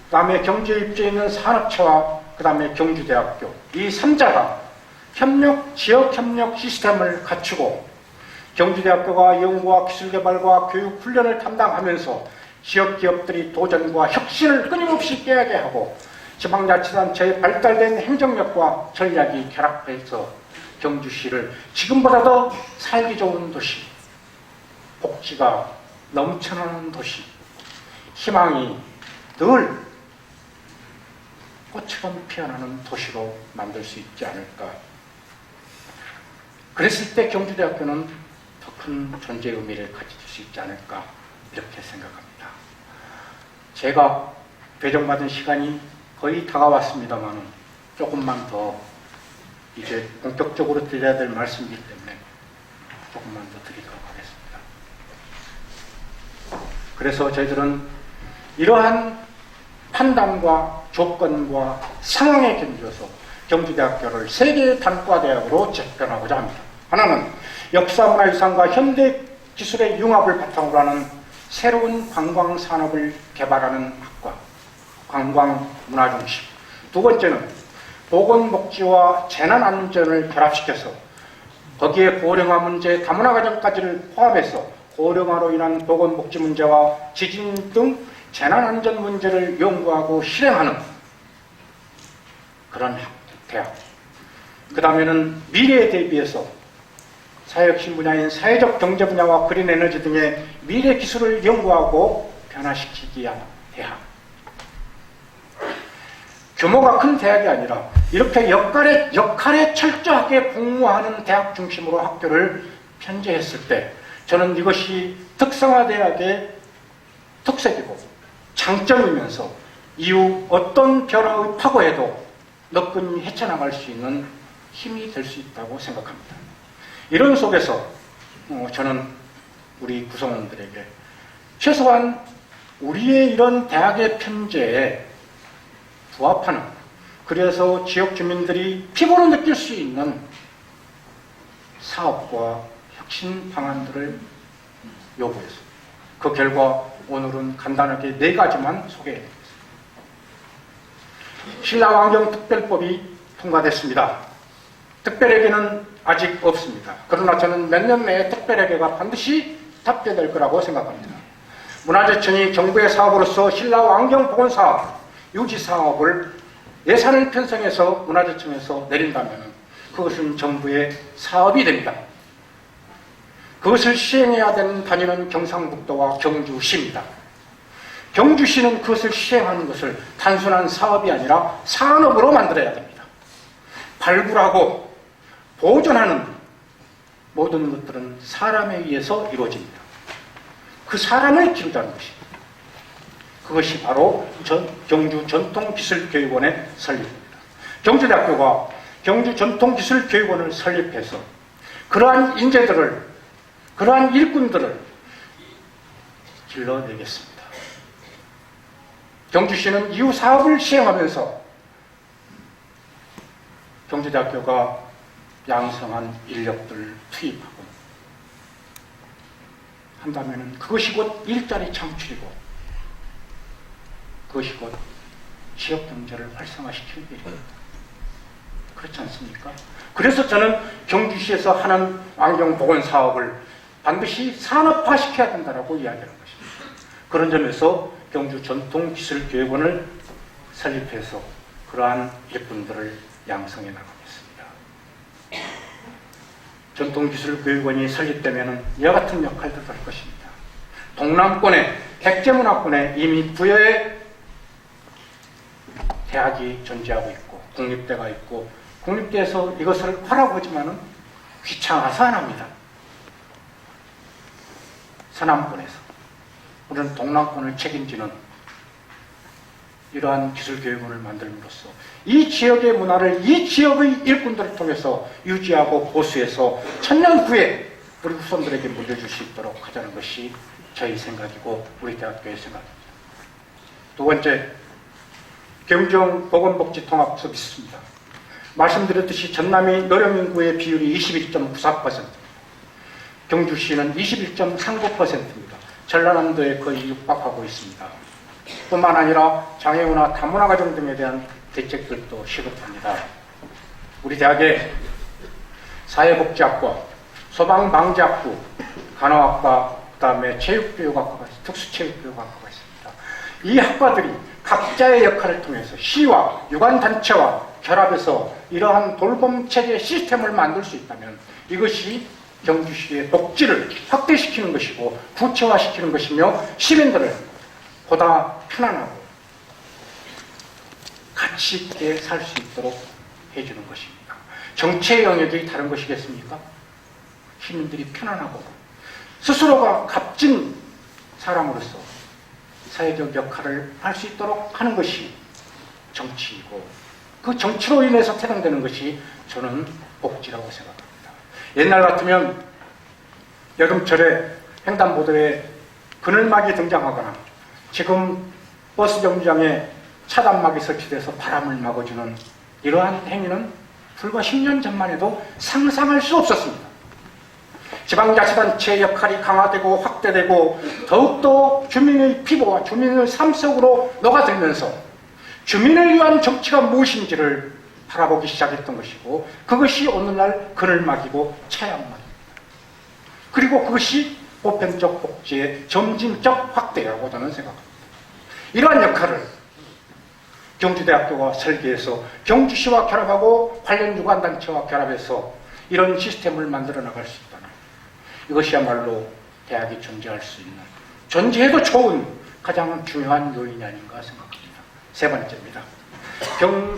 그 다음에 경주에 입주해 있는 산업체와 그 다음에 경주대학교 이 3자가 지역협력 시스템을 갖추고 경주대학교가 연구와 기술개발과 교육훈련을 담당하면서 지역 기업들이 도전과 혁신을 끊임없이 깨게 하고 지방자치단체의 발달된 행정력과 전략이 결합해서 경주시를 지금보다 더 살기 좋은 도시, 복지가 넘쳐나는 도시, 희망이 늘 꽃처럼 피어나는 도시로 만들 수 있지 않을까. 그랬을 때 경주대학교는 더 큰 존재 의미를 가질 수 있지 않을까 이렇게 생각합니다. 제가 배정받은 시간이 거의 다가왔습니다만 조금만 더 이제 본격적으로 드려야 될 말씀이기 때문에 조금만 더 드리도록 하겠습니다. 그래서 저희들은 이러한 판단과 조건과 상황에 견주어서 경주대학교를 세계의 단과대학으로 재편하고자 합니다. 하나는 역사문화유산과 현대기술의 융합을 바탕으로 하는 새로운 관광산업을 개발하는 학과, 관광문화중심. 두 번째는 보건복지와 재난안전을 결합시켜서 거기에 고령화 문제, 다문화 가정까지를 포함해서 고령화로 인한 보건복지 문제와 지진 등 재난안전 문제를 연구하고 실행하는 그런 대학. 그 다음에는 미래에 대비해서 사회혁신 분야인 사회적 경제 분야와 그린 에너지 등의 미래 기술을 연구하고 변화시키기 위한 대학. 규모가 큰 대학이 아니라 이렇게 역할에 철저하게 복무하는 대학 중심으로 학교를 편제했을 때 저는 이것이 특성화대학의 특색이고 장점이면서 이후 어떤 변화의 파고에도 너끈히 헤쳐나갈 수 있는 힘이 될 수 있다고 생각합니다. 이런 속에서 저는 우리 구성원들에게 최소한 우리의 이런 대학의 편제에 부합하는, 그래서 지역 주민들이 피부로 느낄 수 있는 사업과 혁신 방안들을 요구했습니다. 그 결과 오늘은 간단하게 4가지만 소개해드리겠습니다. 신라환경특별법이 통과됐습니다. 특별회계는 아직 없습니다. 그러나 저는 몇 년 내에 특별회계가 반드시 답변될 거라고 생각합니다. 문화재청이 정부의 사업으로서 신라환경보건사업, 유지사업을 예산을 편성해서 문화재청에서 내린다면 그것은 정부의 사업이 됩니다. 그것을 시행해야 되는 단위는 경상북도와 경주시입니다. 경주시는 그것을 시행하는 것을 단순한 사업이 아니라 산업으로 만들어야 됩니다. 발굴하고 보존하는 모든 것들은 사람에 의해서 이루어집니다. 그 사람을 키우자는 것입니다. 그것이 바로 경주전통기술교육원의 설립입니다. 경주대학교가 경주전통기술교육원을 설립해서 그러한 인재들을, 그러한 일꾼들을 길러내겠습니다. 경주시는 이후 사업을 시행하면서 경주대학교가 양성한 인력들을 투입하고 한다면 그것이 곧 일자리 창출이고 그것이 곧 지역경제를 활성화시키는 일입니다. 그렇지 않습니까? 그래서 저는 경주시에서 하는 환경보건사업을 반드시 산업화시켜야 된다고 이야기하는 것입니다. 그런 점에서 경주전통기술교육원을 설립해서 그러한 일꾼들을 양성해 나가겠습니다. 전통기술교육원이 설립되면 이와 같은 역할들을 할 것입니다. 동남권에, 백제문화권에 이미 부여의 대학이 존재하고 있고 국립대가 있고 국립대에서 이것을 하라고 하지만은 귀찮아서 안 합니다. 서남권에서 우리는 동남권을 책임지는 이러한 기술교육원을 만들므로써 이 지역의 문화를 이 지역의 일꾼들을 통해서 유지하고 보수해서 천년 후에 우리 후손들에게 물려줄 수 있도록 하자는 것이 저희 생각이고 우리 대학교의 생각입니다. 두 번째, 경정보건복지통합서비스입니다. 말씀드렸듯이 전남이 노령인구의 비율이 21.94%, 경주시는 21.39%입니다. 전라남도에 거의 육박하고 있습니다. 뿐만 아니라 장애우나 다문화가정 등에 대한 대책들도 시급합니다. 우리 대학에 사회복지학과, 소방방지학부, 간호학과, 그 다음에 체육교육학과가, 특수체육교육학과가 있습니다. 이 학과들이 각자의 역할을 통해서 시와 유관단체와 결합해서 이러한 돌봄체계 시스템을 만들 수 있다면 이것이 경주시의 복지를 확대시키는 것이고 구체화시키는 것이며 시민들을 보다 편안하고 가치 있게 살 수 있도록 해주는 것입니다. 정치의 영역이 다른 것이겠습니까? 시민들이 편안하고 스스로가 값진 사람으로서 사회적 역할을 할 수 있도록 하는 것이 정치이고 그 정치로 인해서 태동되는 것이 저는 복지라고 생각합니다. 옛날 같으면 여름철에 횡단보도에 그늘막이 등장하거나 지금 버스 정류장에 차단막이 설치돼서 바람을 막아주는 이러한 행위는 불과 10년 전만 해도 상상할 수 없었습니다. 지방자치단체의 역할이 강화되고 확대되고 더욱더 주민의 피부와 주민의 삶 속으로 녹아들면서 주민을 위한 정치가 무엇인지를 바라보기 시작했던 것이고 그것이 오늘날 그늘막이고 차양막입니다. 그리고 그것이 보편적 복지의 점진적 확대라고 저는 생각합니다. 이러한 역할을 경주대학교가 설계해서 경주시와 결합하고 관련 유관단체와 결합해서 이런 시스템을 만들어 나갈 수 있다면 이것이야말로 대학이 존재할 수 있는, 존재해도 좋은 가장 중요한 요인이 아닌가 생각합니다. 세 번째입니다.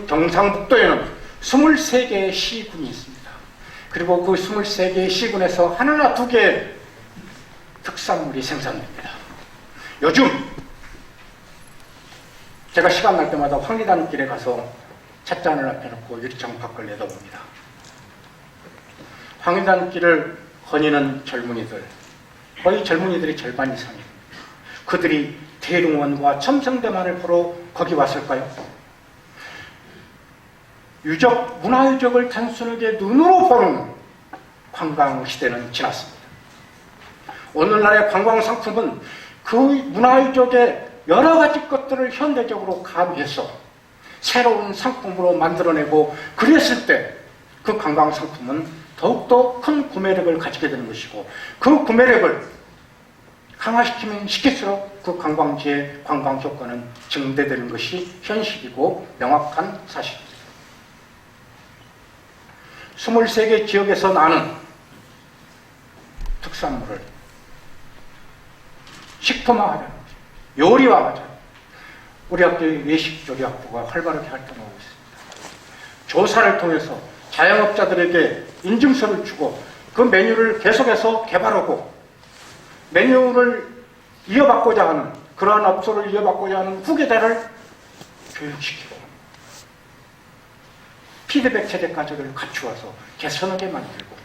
경상북도에는 23개의 시군이 있습니다. 그리고 그 23개의 시군에서 하나나 두 개의 특산물이 생산됩니다. 요즘 제가 시간 날 때마다 황리단길에 가서 찻잔을 앞에 놓고 유리창 밖을 내다봅니다. 황리단길을 거니는 젊은이들, 거의 젊은이들이 절반 이상입니다. 그들이 대릉원과 첨성대만을 보러 거기 왔을까요? 유적, 문화유적을 단순하게 눈으로 보는 관광시대는 지났습니다. 오늘날의 관광상품은 그 문화유적의 여러 가지 것들을 현대적으로 가미해서 새로운 상품으로 만들어내고 그랬을 때 그 관광상품은 더욱더 큰 구매력을 가지게 되는 것이고, 그 구매력을 강화시키면 시킬수록 그 관광지의 관광 효과는 증대되는 것이 현실이고 명확한 사실입니다. 23개 지역에서 나는 특산물을 식품화하자, 요리화하자, 우리 학교의 외식요리학부가 활발하게 활동하고 있습니다. 조사를 통해서 자영업자들에게 인증서를 주고 그 메뉴를 계속해서 개발하고 메뉴를 이어받고자 하는, 그러한 업소를 이어받고자 하는 후계자를 교육시키고 피드백 체제까지를 갖추어서 개선하게 만들고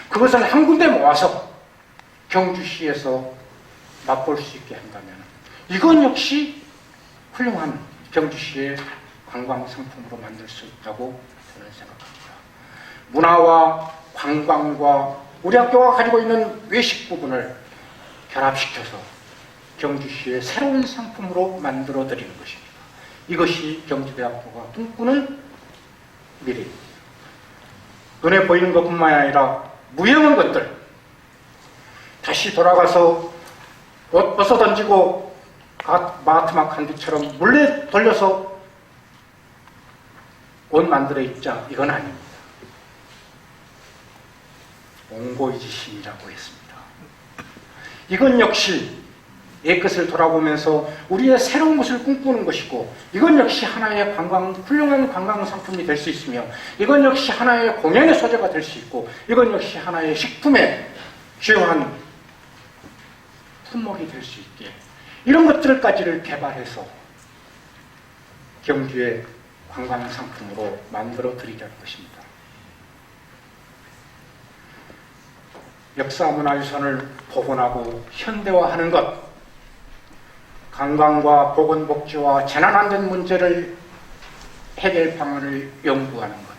그것을 한 군데 모아서 경주시에서 맛볼 수 있게 한다면 이건 역시 훌륭한 경주시의 관광상품으로 만들 수 있다고 저는 생각합니다. 문화와 관광과 우리 학교가 가지고 있는 외식 부분을 결합시켜서 경주시의 새로운 상품으로 만들어드리는 것입니다. 이것이 경주대학교가 꿈꾸는 미래입니다. 눈에 보이는 것뿐만 아니라 무형한 것들, 다시 돌아가서 옷 벗어 던지고 마트마 칸디처럼 몰래 돌려서 옷 만들어 입자, 이건 아닙니다. 옹고이지심이라고 했습니다. 이건 역시 옛것을 돌아보면서 우리의 새로운 것을 꿈꾸는 것이고, 이건 역시 하나의 훌륭한 관광 상품이 될 수 있으며, 이건 역시 하나의 공연의 소재가 될 수 있고, 이건 역시 하나의 식품의 주요한 품목이 될 수 있게, 이런 것들까지를 개발해서 경주의 관광 상품으로 만들어 드리자는 것입니다. 역사문화유산을 복원하고 현대화하는 것, 관광과 보건복지와 재난안전 문제를 해결 방안을 연구하는 것,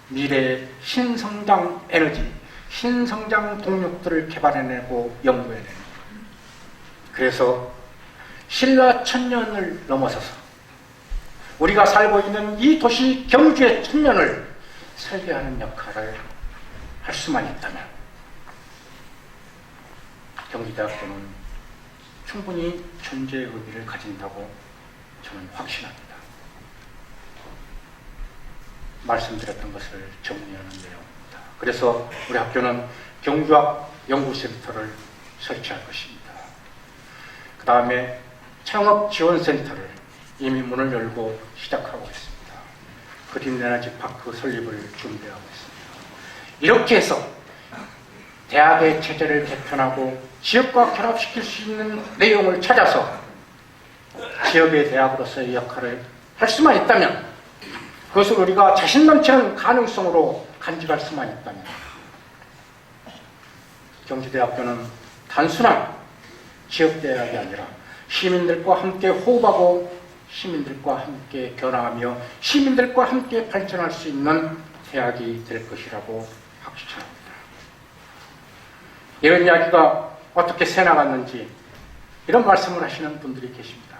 미래의 신성장 에너지, 신성장 동력들을 개발해내고 연구해내는 것. 그래서 신라 천년을 넘어서서 우리가 살고 있는 이 도시 경주의 천년을 설계하는 역할을 할 수만 있다면 경기대학교는 충분히 존재의 의미를 가진다고 저는 확신합니다. 말씀드렸던 것을 정리하는 내용입니다. 그래서 우리 학교는 경주학 연구센터를 설치할 것입니다. 그 다음에 창업지원센터를 이미 문을 열고 시작하고 있습니다. 그린에너지 파크 설립을 준비하고 있습니다. 이렇게 해서 대학의 체제를 개편하고 지역과 결합시킬 수 있는 내용을 찾아서 지역의 대학으로서의 역할을 할 수만 있다면, 그것을 우리가 자신 넘치는 가능성으로 간직할 수만 있다면, 경주대학교는 단순한 지역대학이 아니라 시민들과 함께 호흡하고 시민들과 함께 변화하며 시민들과 함께 발전할 수 있는 대학이 될 것이라고 확신합니다. 이런 이야기가 어떻게 새나갔는지 이런 말씀을 하시는 분들이 계십니다.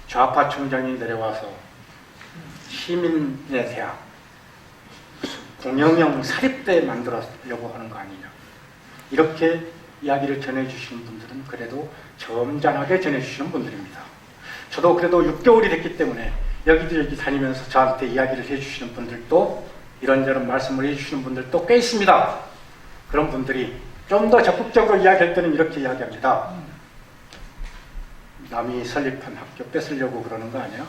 좌파 총장이 내려와서 시민의 대학, 공영형 사립대 만들려고 하는 거 아니냐, 이렇게 이야기를 전해주시는 분들은 그래도 점잖하게 전해주시는 분들입니다. 저도 그래도 6개월이 됐기 때문에 여기저기 다니면서 저한테 이야기를 해주시는 분들도, 이런저런 말씀을 해주시는 분들도 꽤 있습니다. 그런 분들이 좀 더 적극적으로 이야기할 때는 이렇게 이야기합니다. 남이 설립한 학교 뺏으려고 그러는 거 아니야?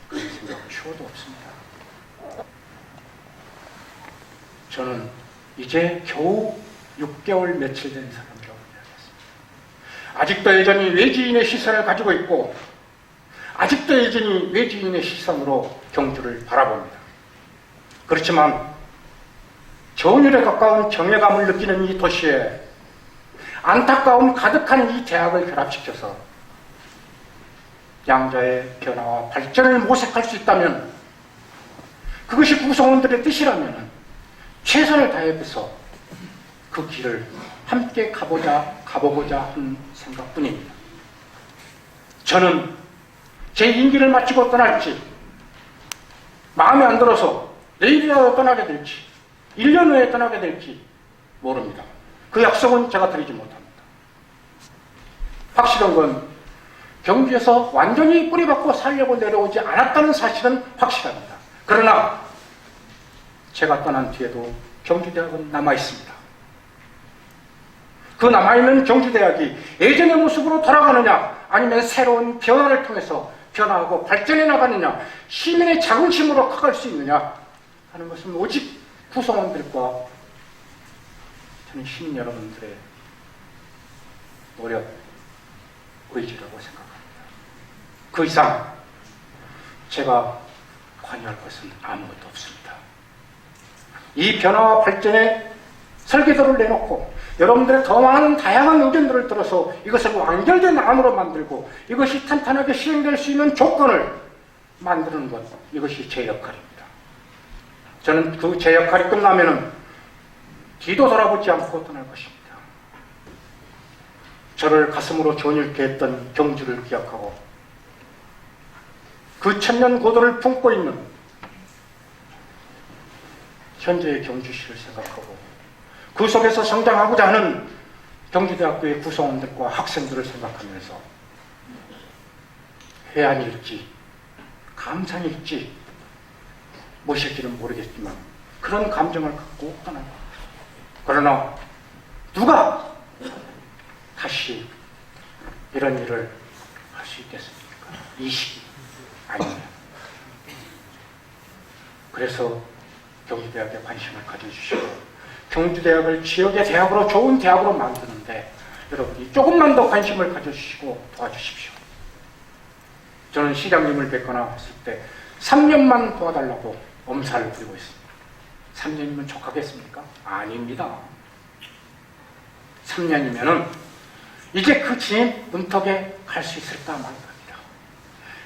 그런 생각은 쉬워도 없습니다. 저는 이제 겨우 6개월 며칠 된 사람이라고 이야기했습니다. 아직도 여전히 외지인의 시선을 가지고 있고, 아직도 여전히 외지인의 시선으로 경주를 바라봅니다. 그렇지만 전율에 가까운 정예감을 느끼는 이 도시에 안타까움 가득한 이 대학을 결합시켜서 양자의 변화와 발전을 모색할 수 있다면, 그것이 구성원들의 뜻이라면 최선을 다해서 그 길을 함께 가보고자 한 생각뿐입니다. 저는 제 임기를 마치고 떠날지, 마음에 안 들어서 내일이라도 떠나게 될지, 1년 후에 떠나게 될지 모릅니다. 그 약속은 제가 드리지 못합니다. 확실한 건 경주에서 완전히 뿌리박고 살려고 내려오지 않았다는 사실은 확실합니다. 그러나 제가 떠난 뒤에도 경주대학은 남아있습니다. 그 남아있는 경주대학이 예전의 모습으로 돌아가느냐, 아니면 새로운 변화를 통해서 변화하고 발전해 나가느냐, 시민의 자긍심으로 커갈 수 있느냐 하는 것은 오직 구성원들과 저는 시민 여러분들의 노력, 의지라고 생각합니다. 그 이상 제가 관여할 것은 아무것도 없습니다. 이 변화와 발전의 설계도를 내놓고 여러분들의 더 많은 다양한 의견들을 들어서 이것을 완결된 안으로 만들고 이것이 탄탄하게 시행될 수 있는 조건을 만드는 것, 이것이 제 역할입니다. 저는 그 제 역할이 끝나면은 뒤도 돌아보지 않고 떠날 것입니다. 저를 가슴으로 전일케 했던 경주를 기억하고 그 천년 고도를 품고 있는 현재의 경주시를 생각하고 그 속에서 성장하고자 하는 경주대학교의 구성원들과 학생들을 생각하면서 회한일지 감상일지 무엇일지는 모르겠지만 그런 감정을 갖고 떠납니다. 그러나 누가 다시 이런 일을 할 수 있겠습니까? 이 시기 아니면. 그래서 경주대학에 관심을 가져주시고 경주대학을 지역의 대학으로, 좋은 대학으로 만드는데 여러분이 조금만 더 관심을 가져주시고 도와주십시오. 저는 시장님을 뵙거나 했을 때 3년만 도와달라고 엄살을 부리고 있습니다. 3년이면 족하겠습니까? 아닙니다. 3년이면은 이제 그 진입 문턱에 갈 수 있을까 말까입니다.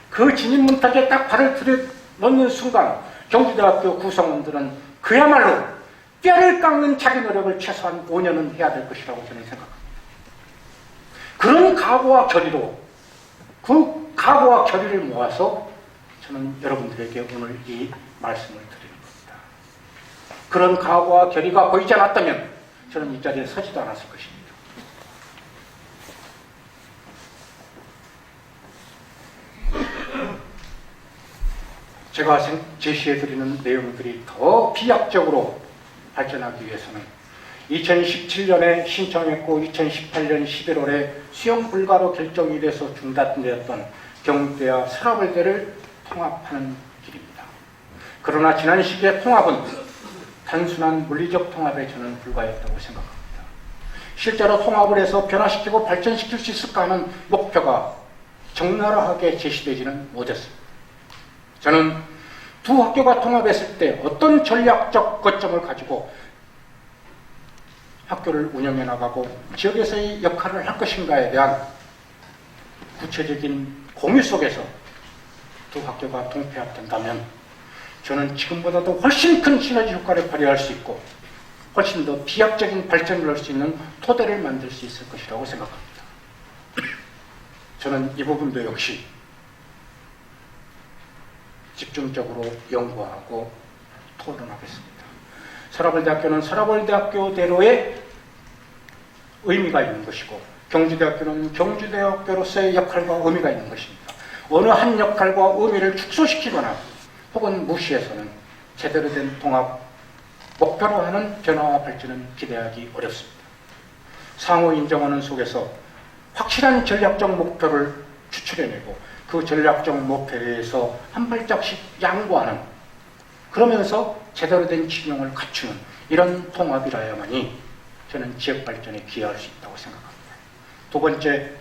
그 진입 문턱에 딱 발을 들여놓는 순간 경주대학교 구성원들은 그야말로 뼈를 깎는 자기 노력을 최소한 5년은 해야 될 것이라고 저는 생각합니다. 그런 각오와 결의로, 그 각오와 결의를 모아서 저는 여러분들에게 오늘 이 말씀을 드리는 겁니다. 그런 각오와 결의가 보이지 않았다면 저는 이 자리에 서지도 않았을 것입니다. 제가 제시해드리는 내용들이 더 비약적으로 발전하기 위해서는 2017년에 신청했고 2018년 11월에 수용 불가로 결정이 돼서 중단되었던 경주대와 서라벌대를 통합하는 길입니다. 그러나 지난 시기의 통합은 단순한 물리적 통합에 저는 불과했다고 생각합니다. 실제로 통합을 해서 변화시키고 발전시킬 수 있을까 하는 목표가 적나라하게 제시되지는 못했습니다. 저는 두 학교가 통합했을 때 어떤 전략적 거점을 가지고 학교를 운영해 나가고 지역에서의 역할을 할 것인가에 대한 구체적인 공유 속에서 두 학교가 통폐합된다면 저는 지금보다도 훨씬 큰 시너지 효과를 발휘할 수 있고 훨씬 더 비약적인 발전을 할 수 있는 토대를 만들 수 있을 것이라고 생각합니다. 저는 이 부분도 역시 집중적으로 연구하고 토론하겠습니다. 서라벌대학교는 서라벌대학교대로의 의미가 있는 것이고 경주대학교는 경주대학교로서의 역할과 의미가 있는 것입니다. 어느 한 역할과 의미를 축소시키거나 혹은 무시해서는 제대로 된 통합, 목표로 하는 변화와 발전은 기대하기 어렵습니다. 상호 인정하는 속에서 확실한 전략적 목표를 추출해내고 그 전략적 목표에 의해서 한 발짝씩 양보하는, 그러면서 제대로 된 진영을 갖추는 이런 통합이라야만이 저는 지역 발전에 기여할 수 있다고 생각합니다. 두 번째,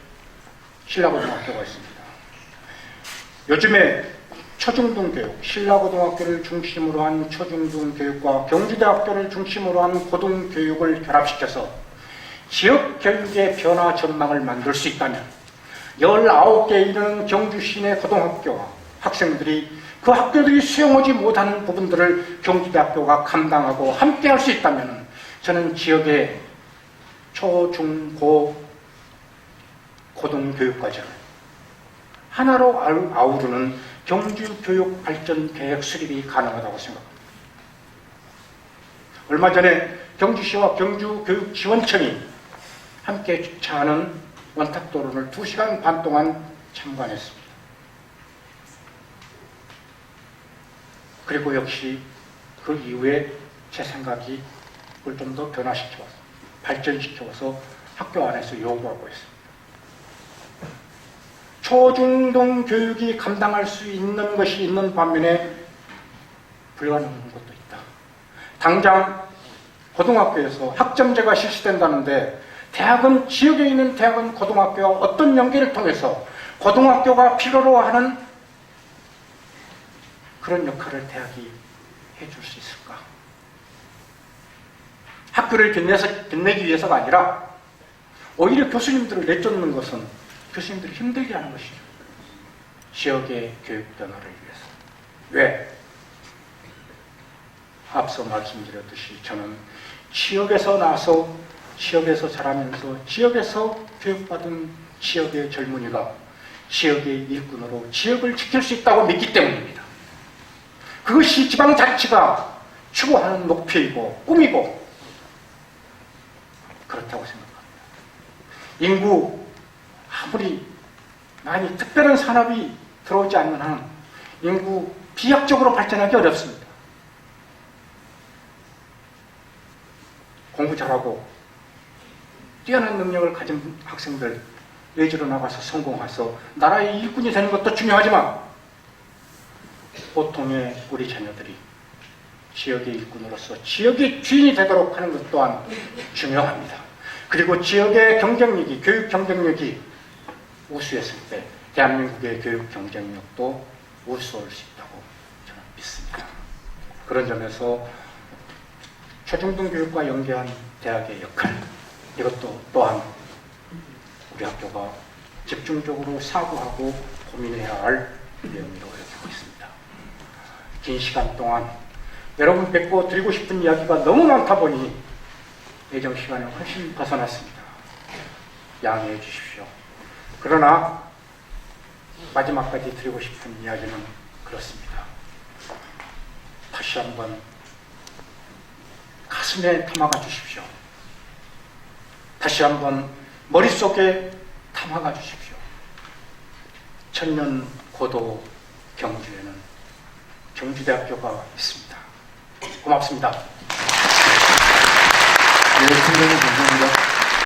신라고등학교가 있습니다. 요즘에 초중등 교육, 신라고등학교를 중심으로 한 초중등 교육과 경주대학교를 중심으로 한 고등교육을 결합시켜서 지역 교육의 변화 전망을 만들 수 있다면 19개 이르는 경주 시내 고등학교와 학생들이 그 학교들이 수용하지 못하는 부분들을 경주대학교가 감당하고 함께 할 수 있다면 저는 지역의 초, 중, 고, 고등교육과정을 하나로 아우르는 경주교육발전계획 수립이 가능하다고 생각합니다. 얼마 전에 경주시와 경주교육지원청이 함께 주최하는 원탁토론을 2시간 반 동안 참관했습니다. 그리고 역시 그 이후에 제 생각이 그걸 좀 더 변화시켜서 발전시켜서 학교 안에서 요구하고 있습니다. 초중등 교육이 감당할 수 있는 것이 있는 반면에 불가능한 것도 있다. 당장 고등학교에서 학점제가 실시된다는데 대학은 지역에 있는 대학은 고등학교와 어떤 연계를 통해서 고등학교가 필요로 하는 그런 역할을 대학이 해줄 수 있을까? 학교를 빛내기 위해서가 아니라 오히려 교수님들을 내쫓는 것은 교수님들이 힘들게 하는 것이죠. 지역의 교육 변화를 위해서. 왜? 앞서 말씀드렸듯이 저는 지역에서 나서 지역에서 자라면서 지역에서 교육받은 지역의 젊은이가 지역의 일꾼으로 지역을 지킬 수 있다고 믿기 때문입니다. 그것이 지방자치가 추구하는 목표이고 꿈이고 그렇다고 생각합니다. 인구 아무리 많이 특별한 산업이 들어오지 않는 한 인구 비약적으로 발전하기 어렵습니다. 공부 잘하고 뛰어난 능력을 가진 학생들 외주로 나가서 성공해서 나라의 일꾼이 되는 것도 중요하지만 보통의 우리 자녀들이 지역의 일꾼으로서 지역의 주인이 되도록 하는 것 또한 중요합니다. 그리고 지역의 경쟁력이, 교육 경쟁력이 우수했을 때 대한민국의 교육 경쟁력도 우수할 수 있다고 저는 믿습니다. 그런 점에서 초중등 교육과 연계한 대학의 역할, 이것도 또한 우리 학교가 집중적으로 사고하고 고민해야 할 내용이라고 여기고 있습니다. 긴 시간 동안 여러분 뵙고 드리고 싶은 이야기가 너무 많다 보니 예정 시간에 훨씬 벗어났습니다. 양해해 주십시오. 그러나 마지막까지 드리고 싶은 이야기는 그렇습니다. 다시 한번 가슴에 담아가 주십시오. 다시 한번 머릿속에 담아가 주십시오. 천년 고도 경주에는 경주대학교가 있습니다. 고맙습니다. 네, 총장님 감사합니다.